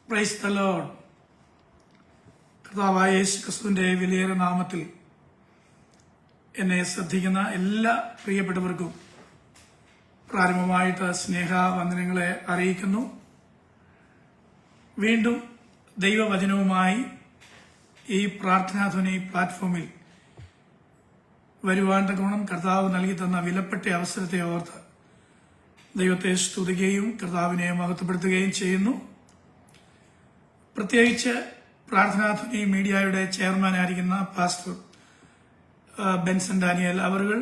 Praise the Lord. കർത്താവായ യേശു ക്രിസ്തുവിന്റെ വിലയേറിയ നാമത്തിൽ എന്നെ ശ്രദ്ധിക്കുന്ന എല്ലാ പ്രിയപ്പെട്ടവർക്കും പ്രാരംഭമായിട്ട് സ്നേഹവന്ദനങ്ങളെ അറിയിക്കുന്നു. വീണ്ടും ദൈവവചനവുമായി ഈ പ്രാർത്ഥനാധ്വനി പ്ലാറ്റ്ഫോമിൽ വരുവാൻ തക്കവണ്ണം കർത്താവ് നൽകി തന്ന വിലപ്പെട്ട അവസരത്തെ ഓർത്ത് ദൈവത്തെ സ്തുതിക്കുകയും കർത്താവിനെ മഹത്വപ്പെടുത്തുകയും ചെയ്യുന്നു. പ്രത്യേകിച്ച് പ്രാർത്ഥനാധ്വനി മീഡിയയുടെ ചെയർമാനായിരിക്കുന്ന പാസ്റ്റർ ബെൻസൺ ഡാനിയൽ അവറുകൾ,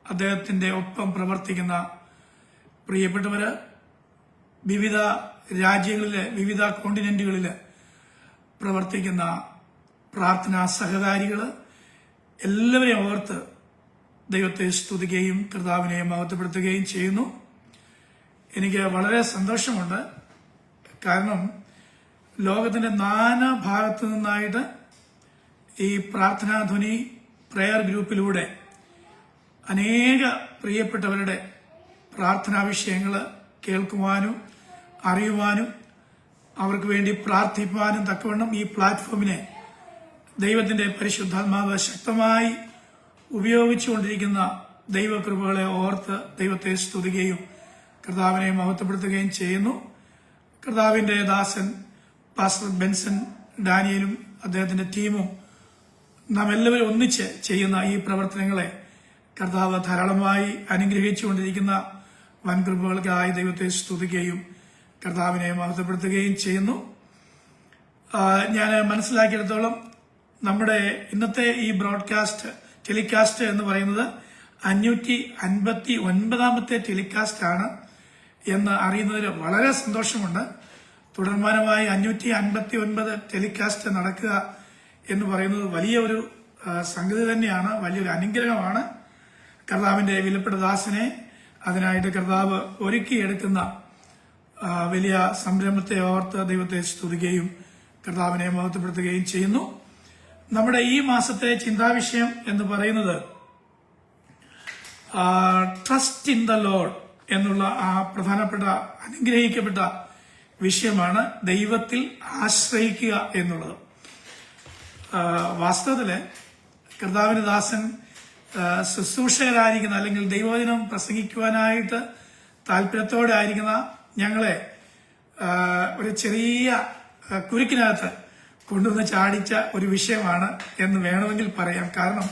അദ്ദേഹത്തിന്റെ ഒപ്പം പ്രവർത്തിക്കുന്ന പ്രിയപ്പെട്ടവര്, വിവിധ രാജ്യങ്ങളിലെ വിവിധ കോണ്ടിനെന്റുകളില് പ്രവർത്തിക്കുന്ന പ്രാർത്ഥനാ സഹകാരികള്, എല്ലാവരെയും ഓർത്ത് ദൈവത്തെ സ്തുതിക്കുകയും കർത്താവിനെ മഹത്വപ്പെടുത്തുകയും ചെയ്യുന്നു. എനിക്ക് വളരെ സന്തോഷമുണ്ട്. കാരണം ലോകത്തിന്റെ നാനാഭാഗത്തു നിന്നായിട്ട് ഈ പ്രാർത്ഥനാധ്വനി പ്രയർ ഗ്രൂപ്പിലൂടെ അനേക പ്രിയപ്പെട്ടവരുടെ പ്രാർത്ഥനാ വിഷയങ്ങൾ കേൾക്കുവാനും അറിയുവാനും അവർക്ക് വേണ്ടി പ്രാർത്ഥിപ്പാനും തക്കവണ്ണം ഈ പ്ലാറ്റ്ഫോമിനെ ദൈവത്തിന്റെ പരിശുദ്ധാത്മാവ് ശക്തമായി ഉപയോഗിച്ചുകൊണ്ടിരിക്കുന്ന ദൈവകൃപകളെ ഓർത്ത് ദൈവത്തെ സ്തുതിക്കുകയും കർത്താവിനെ മഹത്വപ്പെടുത്തുകയും ചെയ്യുന്നു. കർത്താവിന്റെ ദാസൻ പാസ്റ്റർ ബെൻസൺ ഡാനിയലും അദ്ദേഹത്തിന്റെ ടീമും നാം എല്ലാവരും ഒന്നിച്ച് ചെയ്യുന്ന ഈ പ്രവർത്തനങ്ങളെ കർത്താവ് ധാരാളമായി അനുഗ്രഹിച്ചുകൊണ്ടിരിക്കുന്ന വൻകൃപകൾക്കായി ദൈവത്തെ സ്തുതിക്കുകയും കർത്താവിനെ മഹത്വപ്പെടുത്തുകയും ചെയ്യുന്നു. ഞാൻ മനസ്സിലാക്കിയിടത്തോളം നമ്മുടെ ഇന്നത്തെ ഈ ബ്രോഡ്കാസ്റ്റ് ടെലികാസ്റ്റ് എന്ന് പറയുന്നത് 559ാമത്തെ ടെലികാസ്റ്റ് ആണ് എന്ന് അറിയുന്നതിൽ വളരെ സന്തോഷമുണ്ട്. തുടർമാനമായി 559 ടെലികാസ്റ്റ് നടക്കുക എന്ന് പറയുന്നത് വലിയ ഒരു സംഗതി തന്നെയാണ്, വലിയൊരു അനുഗ്രഹമാണ്. കർത്താവിന്റെ വിലപ്പെട്ട ദാസനെ അതിനായിട്ട് കർത്താവ് ഒരുക്കിയെടുക്കുന്ന വലിയ സംരംഭത്തെ ഓർത്ത് ദൈവത്തെ സ്തുതിക്കുകയും കർത്താവിനെ മഹത്വപ്പെടുത്തുകയും ചെയ്യുന്നു. നമ്മുടെ ഈ മാസത്തെ ചിന്താവിഷയം എന്ന് പറയുന്നത് ട്രസ്റ്റ് ഇൻ ദ ലോർഡ് എന്നുള്ള ആ പ്രധാനപ്പെട്ട അനുഗ്രഹിക്കപ്പെട്ട വിഷയമാണ്. ദൈവത്തിൽ ആശ്രയിക്കുക എന്നുള്ളത്. വാസ്തവത്തില് കർത്താവിന്റെ ദാസൻ ശുശ്രൂഷകരായിരിക്കുന്ന അല്ലെങ്കിൽ ദൈവവചനം പ്രസംഗിക്കുവാനായിട്ട് താല്പര്യത്തോടെ ആയിരിക്കുന്ന ഞങ്ങളെ ഒരു ചെറിയ കുരുക്കിനകത്ത് കൊണ്ടുവന്ന് ചാടിച്ച ഒരു വിഷയമാണ് എന്ന് വേണമെങ്കിൽ പറയാം. കാരണം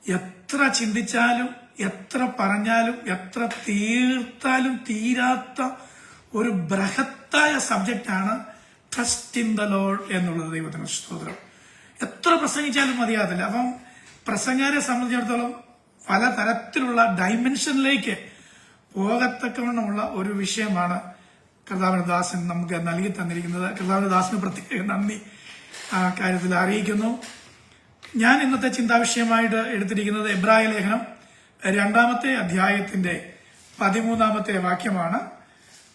എത്ര ചിന്തിച്ചാലും എത്ര പറഞ്ഞാലും എത്ര തീർത്താലും തീരാത്ത ഒരു ബൃഹത്തായ സബ്ജക്റ്റാണ് ട്രസ്റ്റ് ഇൻ ദ ലോർഡ് എന്നുള്ളത്. ദൈവത്തിന് സ്തോത്രം. എത്ര പ്രസംഗിച്ചാലും മതിയാകത്തില്ല. അപ്പം പ്രസംഗരെ സംബന്ധിച്ചിടത്തോളം പല തരത്തിലുള്ള ഡൈമെൻഷനിലേക്ക് പോകത്തക്കവണ്ണമുള്ള ഒരു വിഷയമാണ് കർത്താവിന്റെ ദാസൻ നമുക്ക് നൽകി തന്നിരിക്കുന്നത്. കർത്താവിന്റെ ദാസന് പ്രത്യേക നന്ദി ആ കാര്യത്തിൽ അറിയിക്കുന്നു. ഞാൻ ഇന്നത്തെ ചിന്താവിഷയമായിട്ട് എടുത്തിരിക്കുന്നത് എബ്രായ ലേഖനം 2-ാമത്തെ അധ്യായത്തിന്റെ 13ാമത്തെ വാക്യമാണ്.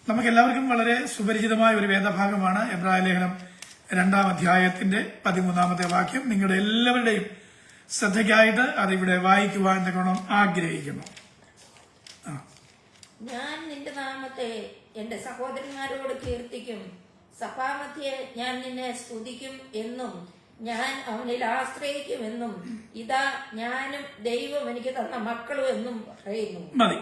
നമുക്ക് എല്ലാവർക്കും വളരെ സുപരിചിതമായ ഒരു വേദഭാഗമാണ് എബ്രായ ലേഖനം 2-ാം അധ്യായത്തിന്റെ 13ാമത്തെ വാക്യം. നിങ്ങളുടെ എല്ലാവരുടെയും ശ്രദ്ധയ്ക്കായിട്ട് അതിവിടെ വായിക്കുവാൻ തക്കവണ്ണം ആഗ്രഹിക്കുന്നു. ഞാൻ നിന്റെ നാമത്തെ എന്റെ സഹോദരന്മാരോട് കീർത്തിക്കും, സഭാമധ്യേ ഞാൻ നിന്നെ സ്തുതിക്കും എന്നും ഞാൻ അവനിൽ ആശ്രയിക്കുമെന്നും ഇതാ ഞാനും ദൈവം എനിക്ക് തന്ന മക്കളും എന്നും പറയുന്നു. മതി.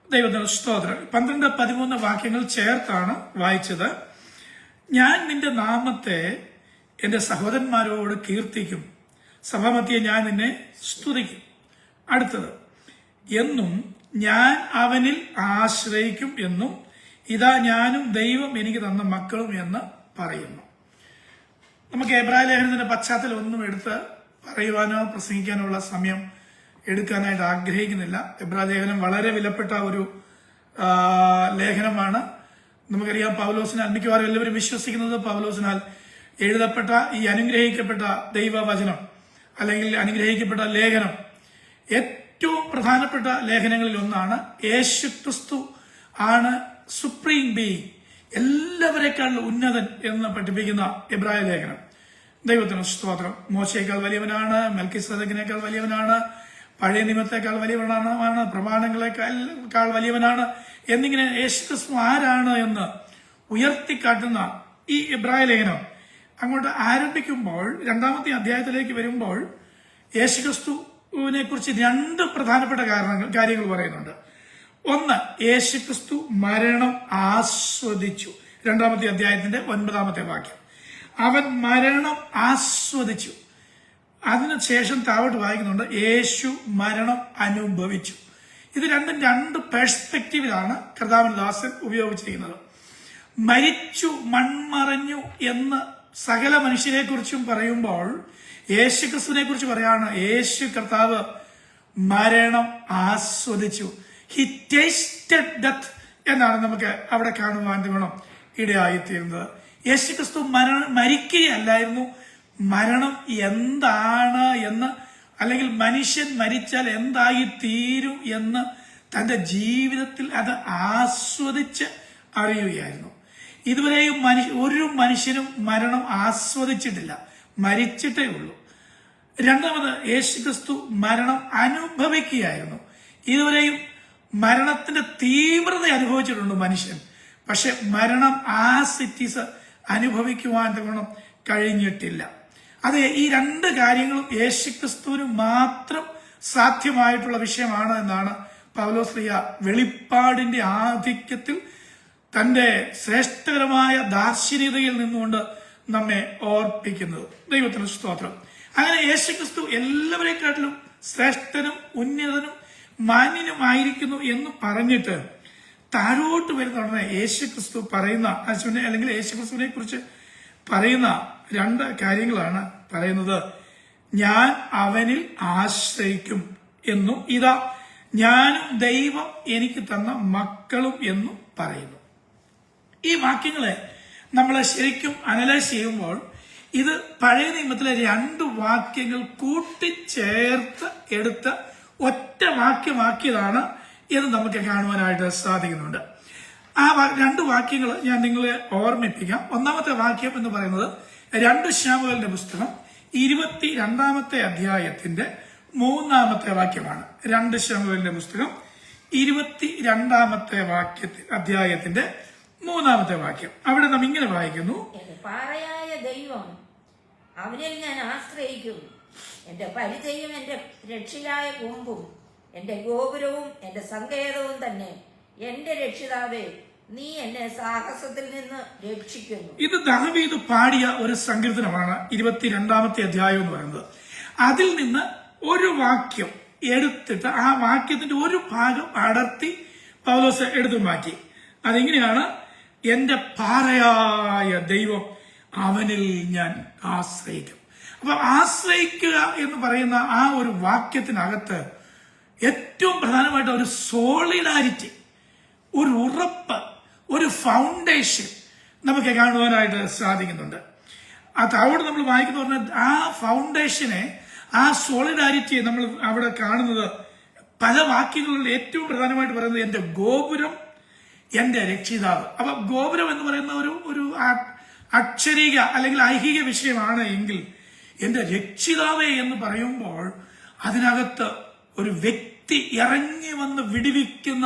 ദൈവത്തിന് സ്തോത്രം. 12-13 വാക്യങ്ങൾ ചേർത്താണ് വായിച്ചത്. ഞാൻ നിന്റെ നാമത്തെ എന്റെ സഹോദരന്മാരോട് കീർത്തിക്കും, സഭാമധ്യേ ഞാൻ നിന്നെ സ്തുതിക്കും. അടുത്തത്, എന്നും ഞാൻ അവനിൽ ആശ്രയിക്കും എന്നും ഇതാ ഞാനും ദൈവം എനിക്ക് തന്ന മക്കളും എന്ന് പറയുന്നു. നമുക്ക് എബ്രായ ലേഖനത്തിന്റെ പശ്ചാത്തലം ഒന്നും എടുത്ത് പറയുവാനോ പ്രസംഗിക്കാനോ ഉള്ള സമയം എടുക്കാനായിട്ട് ആഗ്രഹിക്കുന്നില്ല. എബ്രായ ലേഖനം വളരെ വിലപ്പെട്ട ഒരു ലേഖനമാണ്. നമുക്കറിയാം, പൗലോസിനാൽ മിക്കവാറും എല്ലാവരും വിശ്വസിക്കുന്നത് പൗലോസിനാൽ എഴുതപ്പെട്ട ഈ അനുഗ്രഹിക്കപ്പെട്ട ദൈവവചനം അല്ലെങ്കിൽ അനുഗ്രഹിക്കപ്പെട്ട ലേഖനം ഏറ്റവും പ്രധാനപ്പെട്ട ലേഖനങ്ങളിൽ ഒന്നാണ്. യേശുക്രിസ്തു ആണ് സുപ്രീം ബീയിങ്, എല്ലാവരെക്കാൾ ഉന്നതൻ എന്ന് പഠിപ്പിക്കുന്ന എബ്രായ ലേഖനം. ദൈവത്തിന് സ്തോത്രം. മോശയേക്കാൾ വലിയവനാണ്, മെൽക്കിസേദെക്കിനേക്കാൾ വലിയവനാണ്, പഴയ നിയമത്തെക്കാൾ വലിയവനാണ്, പ്രമാണങ്ങളെക്കാൾ വലിയവനാണ് എന്നിങ്ങനെ യേശുക്രിസ്തു ആരാണ് എന്ന് ഉയർത്തിക്കാട്ടുന്ന ഈ എബ്രായ ലേഖനം അങ്ങോട്ട് ആരംഭിക്കുമ്പോൾ 2-ാമത്തെ അധ്യായത്തിലേക്ക് വരുമ്പോൾ യേശുക്രിസ്തുവിനെ കുറിച്ച് 2 പ്രധാനപ്പെട്ട കാര്യങ്ങൾ പറയുന്നുണ്ട്. ഒന്ന്, യേശുക്രിസ്തു മരണം ആസ്വദിച്ചു. 2-ാമത്തെ അധ്യായത്തിന്റെ 9-ാമത്തെ വാക്യം. അവൻ മരണം ആസ്വദിച്ചു. അതിനുശേഷം താഴോട്ട് വായിക്കുന്നുണ്ട്, യേശു മരണം അനുഭവിച്ചു. ഇത് രണ്ടും 2 പെർസ്പെക്റ്റീവിലാണ് കർത്താവിൻ ദാസൻ ഉപയോഗിച്ചിരിക്കുന്നത്. മരിച്ചു, മൺമറഞ്ഞു എന്ന് സകല മനുഷ്യരെ കുറിച്ചും പറയുമ്പോൾ യേശുക്രിസ്തുവിനെ കുറിച്ച് പറയാണ്, യേശു കർത്താവ് മരണം ആസ്വദിച്ചു. ഹി ടേസ്റ്റഡ് ഡെത്ത് എന്നാണ് നമുക്ക് അവിടെ കാണുവാൻ ഗുണം ഇടയായിത്തീരുന്നത്. യേശുക്രിസ്തു മരിക്കുകയല്ലായിരുന്നു, മരണം എന്താണ് എന്ന്, അല്ലെങ്കിൽ മനുഷ്യൻ മരിച്ചാൽ എന്തായി തീരും എന്ന് തന്റെ ജീവിതത്തിൽ അത് ആസ്വദിച്ച് അറിയുകയായിരുന്നു. ഇതുവരെയും ഒരു മനുഷ്യനും മരണം ആസ്വദിച്ചിട്ടില്ല, മരിച്ചിട്ടേ ഉള്ളൂ. രണ്ടാമത്, യേശുക്രിസ്തു മരണം അനുഭവിക്കുകയായിരുന്നു. ഇതുവരെയും മരണത്തിന്റെ തീവ്രത അനുഭവിച്ചിട്ടുണ്ട് മനുഷ്യൻ, പക്ഷെ മരണം ആസിറ്റീസ് അനുഭവിക്കുവാൻ ഗുണം കഴിഞ്ഞിട്ടില്ല. അതെ, ഈ 2 കാര്യങ്ങളും യേശുക്രിസ്തുവിന് മാത്രം സാധ്യമായിട്ടുള്ള വിഷയമാണ് എന്നാണ് പൗലോസ്ലീഹ വെളിപ്പാടിന്റെ ആധിക്യത്തിൽ തന്റെ ശ്രേഷ്ഠകരമായ ദാർശനികതയിൽ നിന്നുകൊണ്ട് നമ്മെ ഓർപ്പിക്കുന്നത്. ദൈവത്തിന് സ്തോത്രം. അങ്ങനെ യേശുക്രിസ്തു എല്ലാവരെക്കാട്ടിലും ശ്രേഷ്ഠനും ഉന്നതനും മാന്യനുമായിരിക്കുന്നു എന്ന് പറഞ്ഞിട്ട് താഴോട്ട് വരുന്ന ഉടനെ യേശുക്രിസ്തു പറയുന്ന, അല്ലെങ്കിൽ യേശുക്രിസ്തുവിനെ കുറിച്ച് പറയുന്ന 2 കാര്യങ്ങളാണ് പറയുന്നത്. ഞാൻ അവനിൽ ആശ്രയിക്കും എന്നും, ഇതാ ഞാനും ദൈവം എനിക്ക് തന്ന മക്കളും എന്നും പറയുന്നു. ഈ വാക്യങ്ങളെ നമ്മൾ ശരിക്കും അനലൈസ് ചെയ്യുമ്പോൾ ഇത് പഴയ നിയമത്തിലെ 2 വാക്യങ്ങൾ കൂട്ടിച്ചേർത്ത് എടുത്ത ഒറ്റ വാക്യമാക്കിയതാണ് എന്ന് നമുക്ക് കാണുവാനായിട്ട് സാധിക്കുന്നുണ്ട്. ആ 2 വാക്യങ്ങൾ ഞാൻ നിങ്ങളെ ഓർമ്മിപ്പിക്കാം. 1-ാമത്തെ വാക്യം എന്ന് പറയുന്നത് 2 ശമൂവേലിന്റെ പുസ്തകം 22-ാമത്തെ അധ്യായത്തിന്റെ 3-ാമത്തെ വാക്യമാണ്. 2 ശമൂവേലിന്റെ പുസ്തകം 22-ാമത്തെ അധ്യായത്തിന്റെ 3-ാമത്തെ വാക്യം. അവിടെ നാം ഇങ്ങനെ വായിക്കുന്നു, പാറയായ ദൈവം, അവനിൽ ഞാൻ ആശ്രയിക്കും. എന്റെ പരിചയം എന്റെ രക്ഷിതായ കൊമ്പും എന്റെ ഗോപുരവും എന്റെ സങ്കേതവും തന്നെ. എന്റെ രക്ഷിതാവേ, നീ എന്നെ സാഹസത്തിൽ നിന്ന് രക്ഷിക്കുന്നു. ഇത് ദാവീദ് പാടിയ ഒരു സങ്കീർത്തനമാണ് 22-ാമത്തെ അധ്യായം എന്ന് പറയുന്നത്. അതിൽ നിന്ന് ഒരു വാക്യം എടുത്തിട്ട് ആ വാക്യത്തിന്റെ ഒരു ഭാഗം അടർത്തി പൗലോസ് എടുത്തു മാറ്റി. അതെങ്ങനെയാണ്? എന്റെ പാറയായ ദൈവം, അവനിൽ ഞാൻ ആശ്രയിക്കും. അപ്പൊ ആശ്രയിക്കുക എന്ന് പറയുന്ന ആ ഒരു വാക്യത്തിനകത്ത് ഏറ്റവും പ്രധാനമായിട്ട് ഒരു സോളിഡാരിറ്റി, ഒരു ഉറപ്പ്, ഒരു ഫൗണ്ടേഷൻ നമുക്ക് കാണുവാനായിട്ട് സാധിക്കുന്നുണ്ട്. അതവിടെ നമ്മൾ വായിക്കുന്ന പറഞ്ഞാൽ ആ ഫൗണ്ടേഷനെ, ആ സോളിഡാരിറ്റിയെ നമ്മൾ അവിടെ കാണുന്നത് പല വാക്യങ്ങളിൽ ഏറ്റവും പ്രധാനമായിട്ട് പറയുന്നത് എന്റെ ഗോപുരം, എന്റെ രക്ഷിതാവ്. അപ്പൊ ഗോപുരം എന്ന് പറയുന്ന ഒരു അക്ഷരീക അല്ലെങ്കിൽ ഐഹിക വിഷയമാണ് എങ്കിൽ എന്റെ രക്ഷിതാവേ എന്ന് പറയുമ്പോൾ അതിനകത്ത് ഒരു വ്യക്തി ഇറങ്ങി വന്ന് വിടിവിക്കുന്ന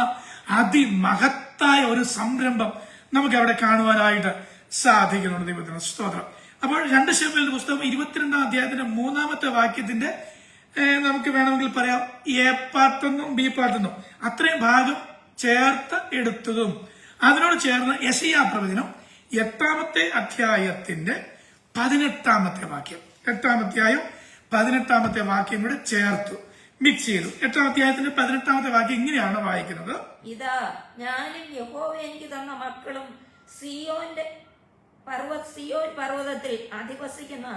അതിമഹത്തായ ഒരു സംരംഭം നമുക്ക് അവിടെ കാണുവാനായിട്ട് സാധിക്കുന്നുണ്ട്. ദൈവത്തിന് സ്തോത്രം. അപ്പോൾ 2 ശമൂവേലിന്റെ പുസ്തകം 22-ാം അധ്യായത്തിന്റെ 3-ാമത്തെ വാക്യത്തിന്റെ നമുക്ക് വേണമെങ്കിൽ പറയാം എ പാർട്ടെന്നും ബി പാർട്ടെന്നും അത്രയും ഭാഗം ചേർത്ത് എടുത്തതും അതിനോട് ചേർന്ന് യെശയ്യാ പ്രവചനം 8-ാമത്തെ അധ്യായത്തിന്റെ 18-ാമത്തെ വാക്യം, 8-ാം അധ്യായം 18-ാമത്തെ വാക്യം കൂടെ ചേർത്തു മിക്സ് ചെയ്തു. 8-ാം അധ്യായത്തിന്റെ 18-ാമത്തെ വാക്യം ഇങ്ങനെയാണ് വായിക്കുന്നത്, ഇതാ ഞാനും യഹോവ എനിക്ക് തന്ന മക്കളും സിയോൻ പർവ്വതത്തിൽ അധിവസിക്കുന്ന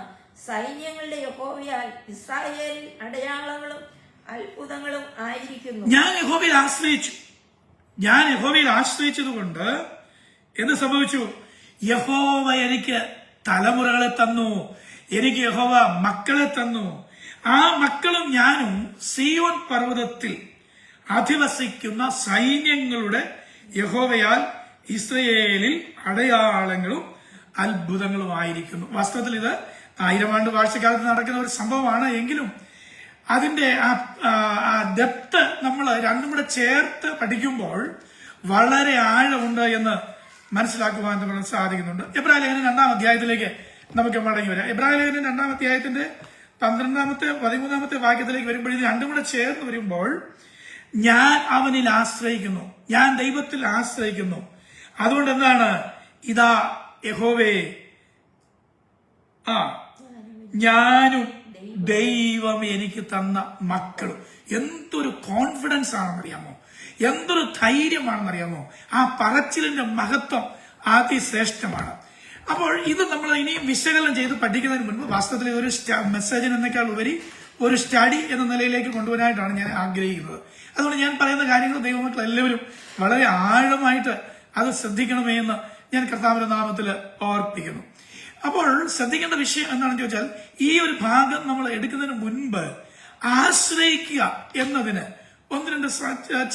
സൈന്യങ്ങളുടെ യഹോവയാൽ ഇസ്രായേലിൽ അടയാളങ്ങളും അത്ഭുതങ്ങളും ആയിരിക്കുന്നു. ഞാൻ യഹോവയിൽ ആശ്രയിച്ചു. ഞാൻ യഹോവയിൽ ആശ്രയിച്ചതുകൊണ്ട് എന്ത് സംഭവിച്ചു? യഹോവ എനിക്ക് തലമുറകളെ തന്നു, എനിക്ക് യഹോവ മക്കളെ തന്നു. ആ മക്കളും ഞാനും സിയോൻ പർവ്വതത്തിൽ അധിവസിക്കുന്ന സൈന്യങ്ങളുടെ യഹോവയാൽ ഇസ്രയേലിൽ അടയാളങ്ങളും അത്ഭുതങ്ങളുമായിരിക്കുന്നു. വാസ്തവത്തിൽ ഇത് 1000 ആണ്ട് വാഴ്ചക്കാലത്ത് നടക്കുന്ന ഒരു സംഭവമാണ്. എങ്കിലും അതിന്റെ ആ ഡെപ്ത് നമ്മൾ രണ്ടും കൂടെ ചേർത്ത് പഠിക്കുമ്പോൾ വളരെ ആഴമുണ്ട് എന്ന് മനസ്സിലാക്കുവാൻ നമുക്ക് സാധിക്കുന്നുണ്ട്. എബ്രായ ലേഖനം 2-ാം അധ്യായത്തിലേക്ക് നമുക്ക് മടങ്ങി വരാം. എബ്രായ ലേഖനം 2-ാം അധ്യായത്തിന്റെ 12-ാമത്തെ 13-ാമത്തെ വാക്യത്തിലേക്ക് വരുമ്പോൾ ഇത് രണ്ടും കൂടെ ചേർന്ന് വരുമ്പോൾ, ഞാൻ അവനിൽ ആശ്രയിക്കുന്നു, ഞാൻ ദൈവത്തിൽ ആശ്രയിക്കുന്നു, അതുകൊണ്ട് എന്താണ്, ഇതാ യഹോവേ, ഞാനും ദൈവം എനിക്ക് തന്ന മക്കളും. എന്തൊരു കോൺഫിഡൻസ് ആണെന്നറിയാമോ, എന്തൊരു ധൈര്യമാണെന്നറിയാമോ. ആ പറച്ചിലിന്റെ മഹത്വം അതിശ്രേഷ്ഠമാണ്. അപ്പോൾ ഇത് നമ്മൾ ഇനിയും വിശകലനം ചെയ്ത് പഠിക്കുന്നതിന് മുൻപ് വാസ്തവത്തിൽ ഒരു മെസ്സേജിന് എന്നേക്കാൾ ഉപരി ഒരു സ്റ്റഡി എന്ന നിലയിലേക്ക് കൊണ്ടുവരാനായിട്ടാണ് ഞാൻ ആഗ്രഹിക്കുന്നത്. അതുകൊണ്ട് ഞാൻ പറയുന്ന കാര്യങ്ങൾ ദൈവമക്കൾ എല്ലാവരും വളരെ ആഴമായിട്ട് അത് ശ്രദ്ധിക്കണമേ എന്ന് ഞാൻ കർത്താവിന്റെ നാമത്തിൽ ഓർപ്പിക്കുന്നു. അപ്പോൾ ശ്രദ്ധിക്കേണ്ട വിഷയം എന്താണെന്ന് ചോദിച്ചാൽ, ഈ ഒരു ഭാഗം നമ്മൾ എടുക്കുന്നതിന് മുൻപ് ആശ്രയിക്കുക എന്നതിന് 1-2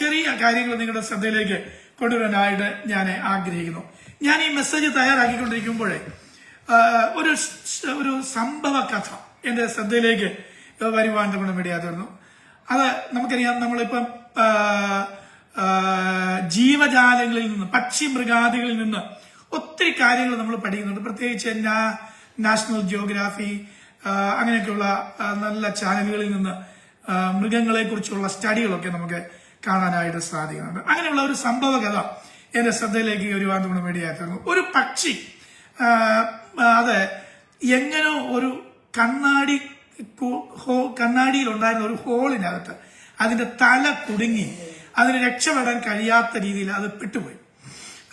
ചെറിയ കാര്യങ്ങൾ നിങ്ങളുടെ ശ്രദ്ധയിലേക്ക് കൊണ്ടുവരാനായിട്ട് ഞാൻ ആഗ്രഹിക്കുന്നു. ഞാൻ ഈ മെസ്സേജ് തയ്യാറാക്കിക്കൊണ്ടിരിക്കുമ്പോഴേ ഒരു സംഭവ കഥ എന്റെ ശ്രദ്ധയിലേക്ക് വരുവാൻ ഗുണം വേണ്ടിയായിരുന്നു. അത് നമുക്കറിയാം, നമ്മളിപ്പം ജീവജാലങ്ങളിൽ നിന്ന്, പക്ഷി മൃഗാദികളിൽ നിന്ന് ഒത്തിരി കാര്യങ്ങൾ നമ്മൾ പഠിക്കുന്നുണ്ട്. പ്രത്യേകിച്ച് നാഷണൽ ജിയോഗ്രാഫി അങ്ങനെയൊക്കെയുള്ള നല്ല ചാനലുകളിൽ നിന്ന് മൃഗങ്ങളെ കുറിച്ചുള്ള സ്റ്റഡികളൊക്കെ നമുക്ക് കാണാനായിട്ട് സാധിക്കുന്നുണ്ട്. അങ്ങനെയുള്ള ഒരു സംഭവ കഥ എന്റെ ശ്രദ്ധയിലേക്ക് വരുവാൻ ഗുണം വേണ്ടിയായിരുന്നു. ഒരു പക്ഷി അത് എങ്ങനോ ഒരു കണ്ണാടിയിൽ ഉണ്ടായിരുന്ന ഒരു ഹോളിനകത്ത് അതിന്റെ തല കുടുങ്ങി അതിന് രക്ഷപ്പെടാൻ കഴിയാത്ത രീതിയിൽ അത് പെട്ടുപോയി.